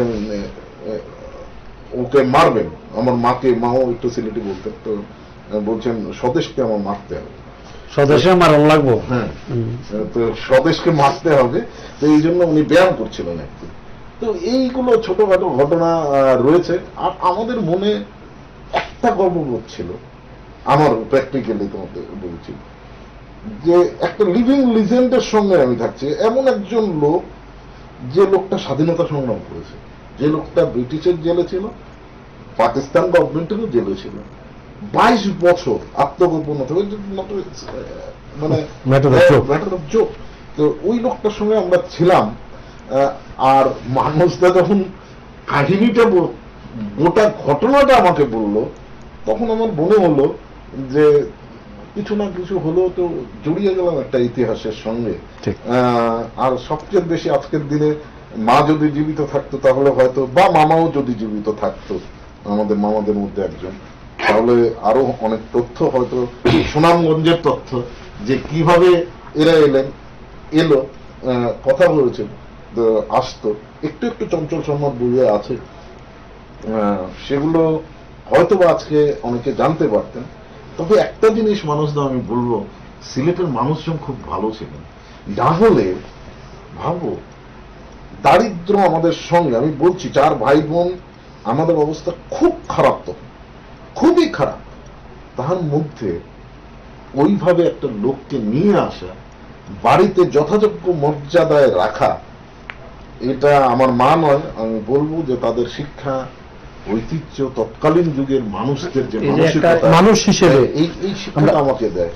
ওকে মারবেন, আমার মাকে, মাও একটু সিলেটি বলতেন। তো বলছেন স্বদেশকে আমার মারতে হবে, স্বদেশে মারণ লাগবো। হ্যাঁ, তো স্বদেশকে মারতে হবে। তো এই জন্য উনি ব্যায়াম করছিলেন একদিন। তো এইগুলো ছোটখাটো ঘটনা রয়েছে। আর আমাদের মনে একটা গর্ববোধ ছিল, আমার প্র্যাকটিক্যালি তোমাকে বলছি, যে একটা লিভিং লিজেন্ডের সঙ্গে আমি থাকছি, এমন একজন লোক যে লোকটা স্বাধীনতা সংগ্রাম করেছে, যে লোকটা ব্রিটিশের জেলে ছিল, পাকিস্তান গভর্নমেন্টেরও জেলে ছিল, 22 বছর আত্মগোপনতা, মানে ম্যাটার অফ জোক। তো ওই লোকটার সঙ্গে আমরা ছিলাম। আর মানুষটা যখন কাহিনীটা গোটা ঘটনাটা আমাকে বললো, তখন আমার মনে হলো যে কিছু না কিছু হলেও তো জড়িয়ে গেলাম একটা ইতিহাসের সঙ্গে। আর সবচেয়ে বেশি আজকের দিনে মা যদি জীবিত থাকতো তাহলে হয়তো, বা মামাও যদি জীবিত থাকতো, আমাদের মামাদের মধ্যে একজন, তাহলে আরো অনেক তথ্য, হয়তো সুনামগঞ্জের তথ্য, যে কিভাবে এরা এলো, কথা বলেছেন, আসতো, একটু একটু চঞ্চল সম্মত বইয়ে আছে, সেগুলো হয়তো বা আজকে অনেকে জানতে পারতেন। তবে একটা জিনিস মানুষদের আমি বলবো, সিলেটের মানুষজন খুব ভালো ছিলেন। না হলে ভাবো দারিদ্র আমাদের সঙ্গে, আমি বলছি 4 ভাই বোন, আমাদের অবস্থা খুব খারাপ, তো খুবই খারাপ। তার মধ্যে ওইভাবে একটা লোককে নিয়ে আসা, বাড়িতে যথাযোগ্য মর্যাদায় রাখা, এটা আমার মা নয়, আমি বলবো যে তাদের শিক্ষা, ঐতিহ্য, তৎকালীন যুগের মানুষদের যে মানসিকতা, মানুষ হিসেবে এই শিক্ষাটা আমাকে দেয়।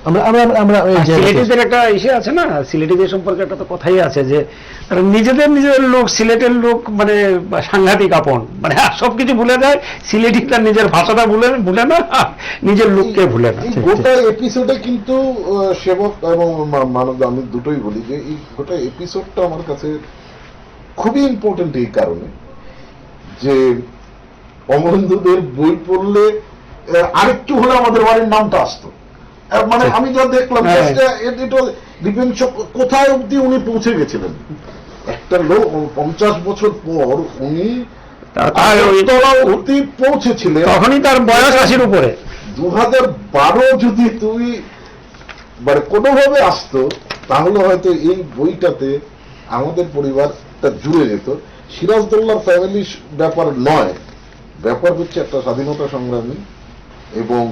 সিলেটিদের একটা ইসে আছে না, সিলেটিদের সম্পর্কে একটা তো কথাই আছে যে তারা নিজেদের লোক, সিলেটের লোক মানে সাংঘাতিক আপন, মানে সবকিছু ভুলে যায়। সিলেটি তার নিজের ভাষাটা ভুলে না, নিজের লোককে ভুলে না। গোটা এপিসোডে কিন্তু সেবক এবং মানব, আমি দুটোই বলি যে এই গোটা এপিসোডটা আমার কাছে খুবই ইম্পর্টেন্ট এই কারণে যে অমরেন্দ্রদের বই পড়লে আরেকটু হলে আমাদের বাড়ির নামটা আসতো। মানে আমি যা দেখলাম, কোথায় অব্দি উনি পৌঁছে গেছিলেন। একটা লোক 50 বছর পর উনি অব্দি পৌঁছেছিলেন, তখনই তার বয়স 80-র উপরে। 2012 যদি তুই মানে কোনোভাবে আসতো, তাহলে হয়তো এই বইটাতে আমাদের পরিবারটা জুড়ে যেত। সিরাজদৌল্লার ফ্যামিলি ব্যাপার নয়, ব্যাপার হচ্ছে একটা স্বাধীনতা সংগ্রামী। এবং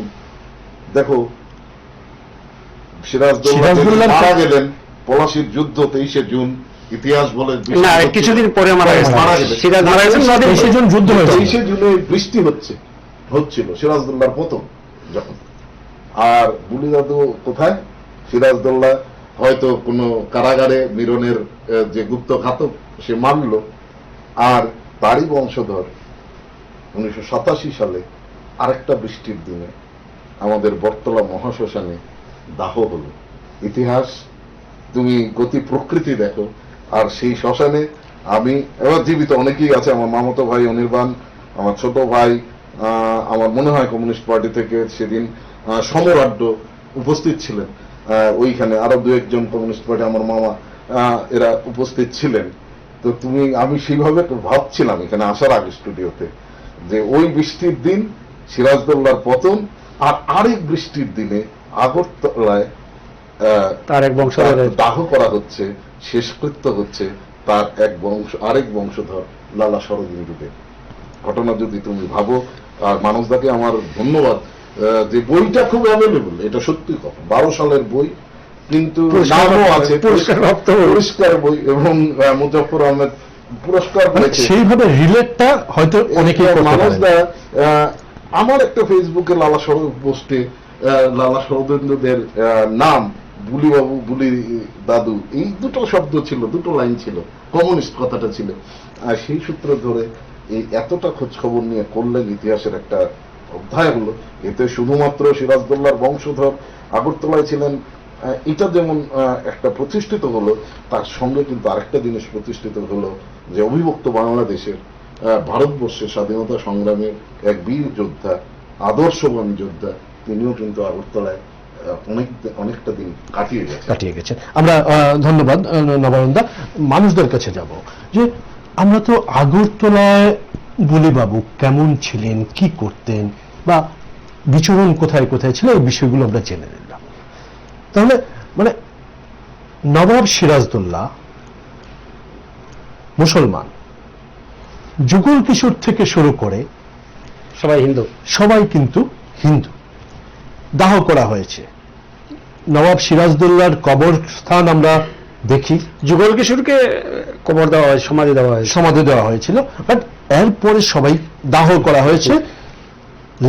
দেখো সিরাজদৌল্লা মারা গেলেন পলাশীর যুদ্ধ 23শে জুন, ইতিহাস বলে কিছুদিন পরে মারা গেলেন। 23শে জুন যুদ্ধ হয়েছে, 23শে জুনে বৃষ্টি হচ্ছিল সিরাজদৌল্লার পতন যখন। আর বুলি দাদু কোথায়? সিরাজদৌল্লা হয়তো কোনো কারাগারে মিরনের যে গুপ্ত ঘাতক সে মানল, আর তারই বংশধর 1987 সালে আরেকটা বৃষ্টির দিনে আমাদের বটতলা মহাশ্মশানে দাহ হলো। ইতিহাস, তুমি গতি প্রকৃতি দেখো, আর সেই শ্মশানে আমি এবার জীবিত অনেকেই আছে, আমার মামাতো ভাই অনির্বাণ, আমার ছোট ভাই, আমার মনে হয় কমিউনিস্ট পার্টি থেকে সেদিন সমরাড্য উপস্থিত ছিলেন ওইখানে, আরো দু একজন কমিউনিস্ট পার্টি আমার মামা এরা উপস্থিত ছিলেন। তো আমি সেইভাবে ভাবছিলাম এখানে আসার আগে স্টুডিওতে যে ওই বৃষ্টির দিন সিরাজদৌল্লার পতন, আর আরেক বৃষ্টির দিনে আগরতলায় তার এক বংশধর দাহ করা হচ্ছে, শেষকৃত্য হচ্ছে তার আরেক বংশধর লালা শরদিন্দুদের ঘটনা যদি তুমি ভাবো। আর মানসদাকে আমার ধন্যবাদ যে বইটা খুব অ্যাভেলেবল, এটা সত্যি কথা, 12 সালের বই, কিন্তু নামও আছে পুরস্কার বই, এবং মুজফফর আহমেদ পুরস্কার পেয়েছে। সেইভাবে রিলেটটা হয়তো অনেকেই মানসদা আমার একটা ফেসবুকে লালা শরদ পোস্টে লালা শরদিন্দুদের নাম বুলিবাবু, বুলি দাদু, এই দুটো শব্দ ছিল, দুটো লাইন ছিল, কমিউনিস্ট কথাটা ছিল। আর সেই সূত্র ধরে এই এতটা খোঁজ খবর নিয়ে করলেন, ইতিহাসের একটা অধ্যায় হলো। এতে শুধুমাত্র সিরাজদৌল্লার বংশধর আগরতলায় ছিলেন এটা যেমন একটা প্রতিষ্ঠিত হলো, তার সঙ্গে কিন্তু আরেকটা জিনিস প্রতিষ্ঠিত হলো যে অবিভক্ত বাংলাদেশের ভারতবর্ষের স্বাধীনতা সংগ্রামের এক বীর যোদ্ধা, আদর্শবান যোদ্ধা, তিনিও কিন্তু আগরতলায় অনেকটা দিন কাটিয়ে গেছেন। আমরা ধন্যবাদ নবানন্দা। মানুষদের কাছে যাব যে আমরা তো আগরতলায় বুলিবাবু কেমন ছিলেন, কি করতেন, বা বিচরণ কোথায় কোথায় ছিল, এই বিষয়গুলো আমরা জেনে নিলাম। তাহলে মানে নবাব সিরাজদৌল্লা মুসলমান, যুগল কিশোর থেকে শুরু করে সবাই কিন্তু হিন্দু। দাহ করা হয়েছে। নবাব সিরাজদৌল্লার কবরস্থান আমরা দেখি, যুগল কিশোরকে কবর দেওয়া হয়, সমাধি দেওয়া হয়েছিল, বাট এরপরে সবাই দাহ করা হয়েছে।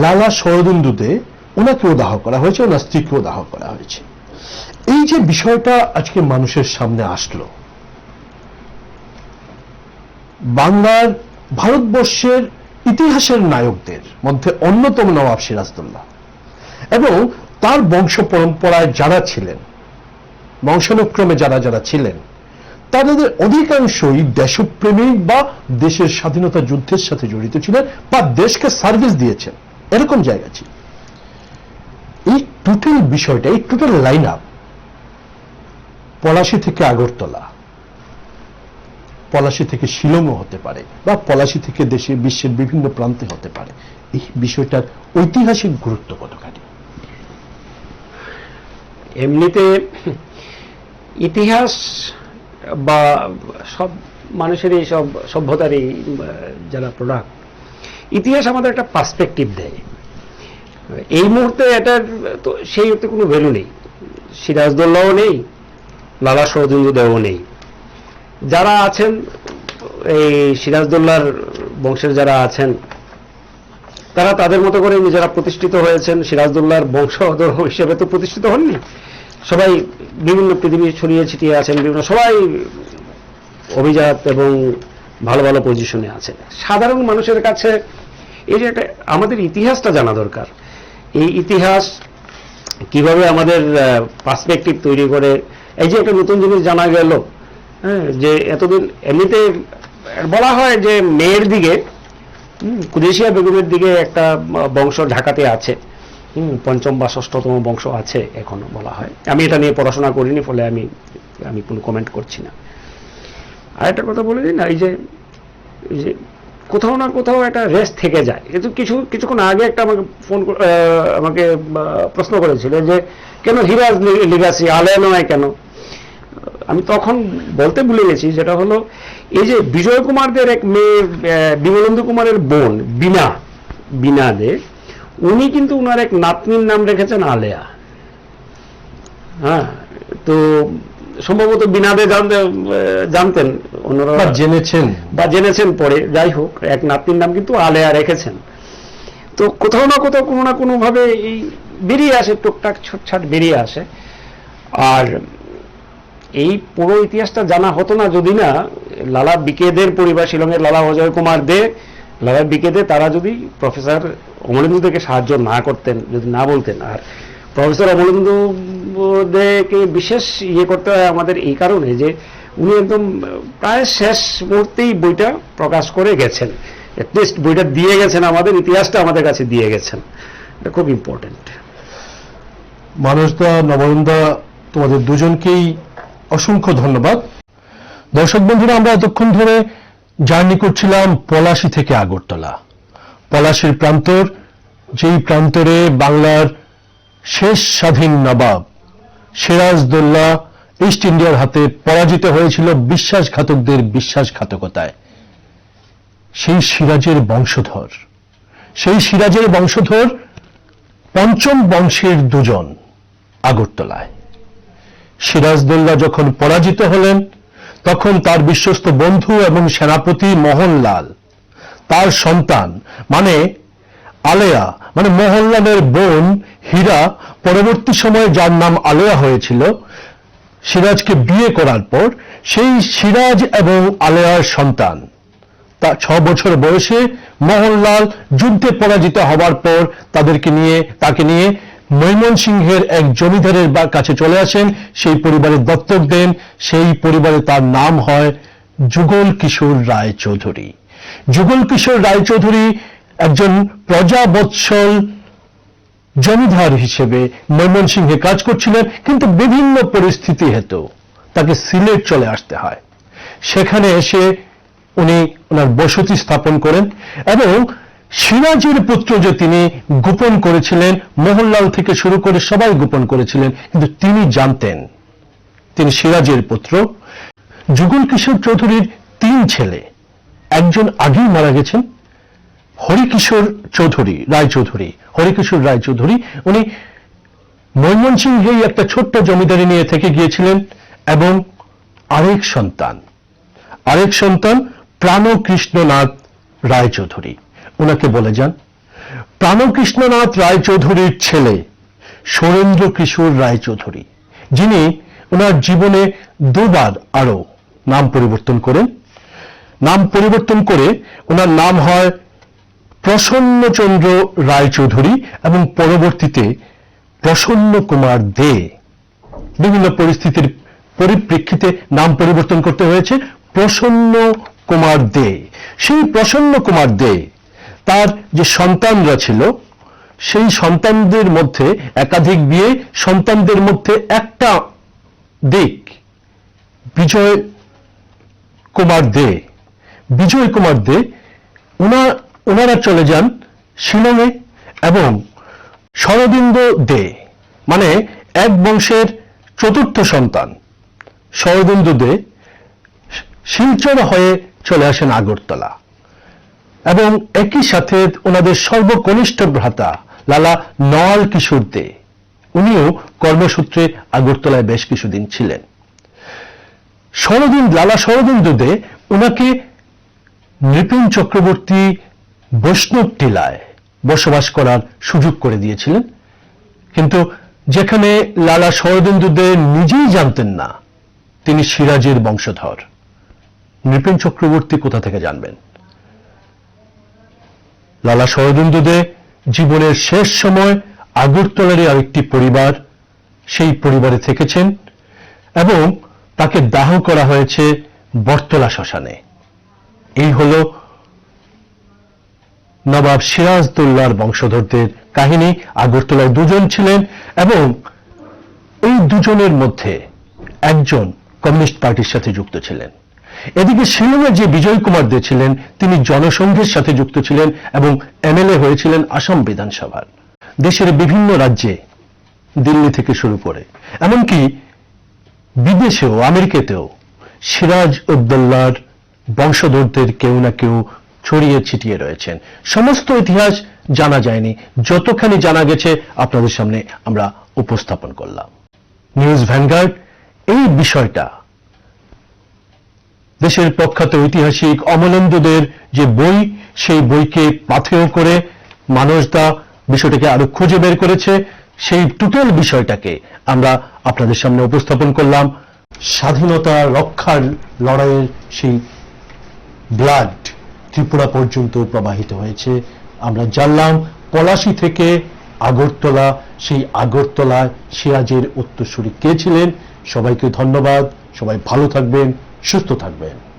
লালা শরদিন্দুতে ওনাকেও দাহ করা হয়েছে, ওনার স্ত্রীকেও দাহ করা হয়েছে। এই যে বিষয়টা আজকে মানুষের সামনে আসলো, বাংলার ভারতবর্ষের ইতিহাসের নায়কদের মধ্যে অন্যতম নবাব সিরাজদৌল্লা, এবং তার বংশ পরম্পরায় যারা ছিলেন, বংশানুক্রমে যারা ছিলেন, তাদের অধিকাংশই দেশপ্রেমিক বা দেশের স্বাধীনতা যুদ্ধের সাথে জড়িত ছিলেন, বা দেশকে সার্ভিস দিয়েছেন, এরকম জায়গা ছিল। এই টোটাল বিষয়টা, এই টোটাল লাইন আপ, পলাশী থেকে আগরতলা, পলাশী থেকে শিলংও হতে পারে, বা পলাশী থেকে দেশের বিশ্বের বিভিন্ন প্রান্তে হতে পারে, এই বিষয়টার ঐতিহাসিক গুরুত্ব কতখানি? এমনিতে ইতিহাস বা সব মানুষেরই, সব সভ্যতারই যারা প্রোডাক্ট, ইতিহাস আমাদের একটা পার্সপেক্টিভ দেয়। এই মুহূর্তে এটার তো সেই অর্থে কোনো ভ্যালু নেই। সিরাজদৌল্লাও নেই, লালা শরদিন্দুদেও নেই। যারা আছেন এই সিরাজদৌল্লার বংশের যারা আছেন, তারা তাদের মতো করে নিজেরা প্রতিষ্ঠিত হয়েছেন। সিরাজদৌল্লার বংশধর হিসেবে তো প্রতিষ্ঠিত হননি, সবাই বিভিন্ন পৃথিবী ছড়িয়ে ছিটিয়ে আছেন, বিভিন্ন সবাই অভিজাত এবং ভালো ভালো পজিশনে আছে। সাধারণ মানুষের কাছে এই যে একটা আমাদের ইতিহাসটা জানা দরকার। এই ইতিহাস কিভাবে আমাদের পার্সপেক্টিভ তৈরি করে, এই যে একটা নতুন জিনিস জানা গেল, হ্যাঁ, যে এতদিন এমনিতে বলা হয় যে মেয়ের দিকে, কুদেশিয়া বেগমের দিকে একটা বংশ ঢাকাতে আছে, পঞ্চম বা ষষ্ঠতম বংশ আছে এখনো বলা হয়। আমি এটা নিয়ে পড়াশোনা করিনি, ফলে আমি কোনো কমেন্ট করছি না। আর একটা কথা বলে দিই না, এই যে কোথাও না কোথাও একটা রেস থেকে যায়। কিন্তু কিছুক্ষণ আগে একটা আমাকে প্রশ্ন করেছিল যে কেন হিরাজ লিগাসি, আলেয়া নয় কেন? আমি তখন বলতে ভুলে গেছি, যেটা হলো এই যে বিজয় কুমারদের এক মেয়ে বিমলেন্দু কুমারের বোন বিনা দে, উনি কিন্তু উনার এক নাতনির নাম রেখেছেন আলেয়া। হ্যাঁ, তো সম্ভবত বিনাদে জানতেন, অন্যরা জেনেছেন পরে। যাই হোক, এক নাতনির নাম কিন্তু আলেয়া রেখেছেন। তো কোথাও না কোথাও কোনো না কোনো ভাবে এই বেরিয়ে আসে, টুকটাক ছুটছাট বেরিয়ে আসে। আর এই পুরো ইতিহাসটা জানা হতো না যদি না লালা বিকেদের পরিবার, শিলংয়ের লালা অজয় কুমার দে, লালা বিকেদে, তারা যদি প্রফেসর অমলেন্দু দেকে সাহায্য না করতেন, যদি না বলতেন। আর প্রফেসর অমলেন্দু দেকে বিশেষ করতে হয় আমাদের এই কারণে যে উনি একদম প্রায় শেষ মুহূর্তেই বইটা প্রকাশ করে গেছেন, অ্যাটলিস্ট বইটা দিয়ে গেছেন, আমাদের ইতিহাসটা আমাদের কাছে দিয়ে গেছেন। এটা খুব ইম্পর্টেন্ট। মানসদা, নবানন্দা, তোমাদের দুজনকেই অসংখ্য ধন্যবাদ। দর্শক বন্ধুরা, আমরা এতক্ষণ ধরে জার্নি করছিলাম পলাশী থেকে আগরতলা। পলাশীর প্রান্তর, যেই প্রান্তরে বাংলার শেষ স্বাধীন নবাব সিরাজদৌল্লা ইস্ট ইন্ডিয়ার হাতে পরাজিত হয়েছিল বিশ্বাসঘাতকদের বিশ্বাসঘাতকতায়। সেই সিরাজের বংশধর পঞ্চম বংশের দুজন আগরতলায়। সিরাজদৌল্লা যখন পরাজিত হলেন, তখন তার বিশ্বস্ত বন্ধু এবং সেনাপতি মোহনলাল, তার সন্তান মানে আলেয়া, মানে মোহনলালের বোন হীরা, পরবর্তী সময়ে যার নাম আলেয়া হয়েছিল, সিরাজকে বিয়ে করার পর সেই সিরাজ এবং আলেয়ার সন্তান, তা 6 বছর বয়সে মোহনলাল যুদ্ধে পরাজিত হবার পর তাকে নিয়ে ময়মনসিংহের এক জমিদারের কাছে চলে আসেন, সেই পরিবারের দত্তক দেন। সেই পরিবারে তার নাম হয় যুগল কিশোর রায়চৌধুরী। যুগল কিশোর রায়চৌধুরী একজন প্রজাবৎসল জমিদার হিসেবে ময়মনসিংহে কাজ করছিলেন, কিন্তু বিভিন্ন পরিস্থিতি হেতু তাকে সিলেট চলে আসতে হয়। সেখানে এসে উনি ওনার বসতি স্থাপন করেন এবং সিরাজের পুত্র যে তিনি গোপন করেছিলেন, মোহনলাল থেকে শুরু করে সবাই গোপন করেছিলেন, কিন্তু তিনি জানতেন তিনি সিরাজের পুত্র। যুগল কিশোর চৌধুরীর 3 ছেলে, একজন আগেই মারা গেছেন, হরিকিশোর রায়চৌধুরী। উনি ময়মনসিংহেই একটা ছোট্ট জমিদারি নিয়ে থেকে গিয়েছিলেন এবং আরেক সন্তান প্রাণকৃষ্ণনাথ রায়চৌধুরী, ওনাকে বলে যান। প্রাণকৃষ্ণনাথ রায়চৌধুরীর ছেলে সুরেন্দ্র কিশোর রায়চৌধুরী, যিনি ওনার জীবনে 2 বার আরো নাম পরিবর্তন করে ওনার নাম হয় প্রসন্নচন্দ্র রায়চৌধুরী এবং পরবর্তীতে প্রসন্ন কুমার দে। বিভিন্ন পরিস্থিতির পরিপ্রেক্ষিতে নাম পরিবর্তন করতে হয়েছে প্রসন্ন কুমার দে। সেই প্রসন্ন কুমার দে, তার যে সন্তানরা ছিল, সেই সন্তানদের মধ্যে একাধিক বিয়ে, সন্তানদের মধ্যে একটা দিক বিজয় কুমার দে, ওনারা চলে যান শিলংয়ে, এবং শরদিন্দু দে, মানে এক বংশের 4র্থ সন্তান শরদিন্দু দে, শিলচর হয়ে চলে আসেন আগরতলা। এবং একই সাথে ওনাদের সর্বকনিষ্ঠ ভ্রাতা লালা নওয়াল কিশোর দে, উনিও কর্মসূত্রে আগরতলায় বেশ কিছুদিন ছিলেন। লালা শরদিন্দু দে ওনাকে নৃপেন চক্রবর্তী বৈষ্ণব টিলায় বসবাস করার সুযোগ করে দিয়েছিলেন, কিন্তু যেখানে লালা শরদিন্দু দে নিজেই জানতেন না তিনি সিরাজের বংশধর, নৃপেন চক্রবর্তী কোথা থেকে জানবেন? লালা শরদিন্দু দে জীবনের শেষ সময় আগরতলারই আরেকটি পরিবার, সেই পরিবারে থেকেছেন এবং তাকে দাহ করা হয়েছে বটতলা শ্মশানে। এই হল নবাব সিরাজদৌল্লার বংশধরদের কাহিনী। আগরতলায় 2 জন ছিলেন এবং এই 2 জনের মধ্যে একজন কমিউনিস্ট পার্টির সাথে যুক্ত ছিলেন। এদিকে শিলংয়ে যে বিজয় কুমার দে ছিলেন, তিনি জনসংঘের সাথে যুক্ত ছিলেন এবং এমএলএ হয়েছিলেন আসাম বিধানসভার। দেশের বিভিন্ন রাজ্যে, দিল্লি থেকে শুরু করে এমনকি বিদেশেও, আমেরিকাতেও সিরাজ উদ্দৌলার বংশধরদের কেউ না কেউ ছড়িয়ে ছিটিয়ে রয়েছেন। সমস্ত ইতিহাস জানা যায়নি, যতখানি জানা গেছে আপনাদের সামনে আমরা উপস্থাপন করলাম। নিউজ ভ্যানগার্ড এই বিষয়টা, দেশের প্রখ্যাত ঐতিহাসিক অমলেন্দুদের যে বই, সেই বইকে পাথেয় করে মানসদা বিষয়টাকে আরো খুঁজে বের করেছে। সেই টোটাল বিষয়টাকে আমরা আপনাদের সামনে উপস্থাপন করলাম। স্বাধীনতা রক্ষার লড়াইয়ের সেই ব্লাড ত্রিপুরা পর্যন্ত প্রবাহিত হয়েছে। আমরা জানলাম পলাশী থেকে আগরতলা, সেই আগরতলায় সিরাজের উত্তরসূরি কে ছিলেন। সবাইকে ধন্যবাদ। সবাই ভালো থাকবেন, সুস্থ থাকবেন।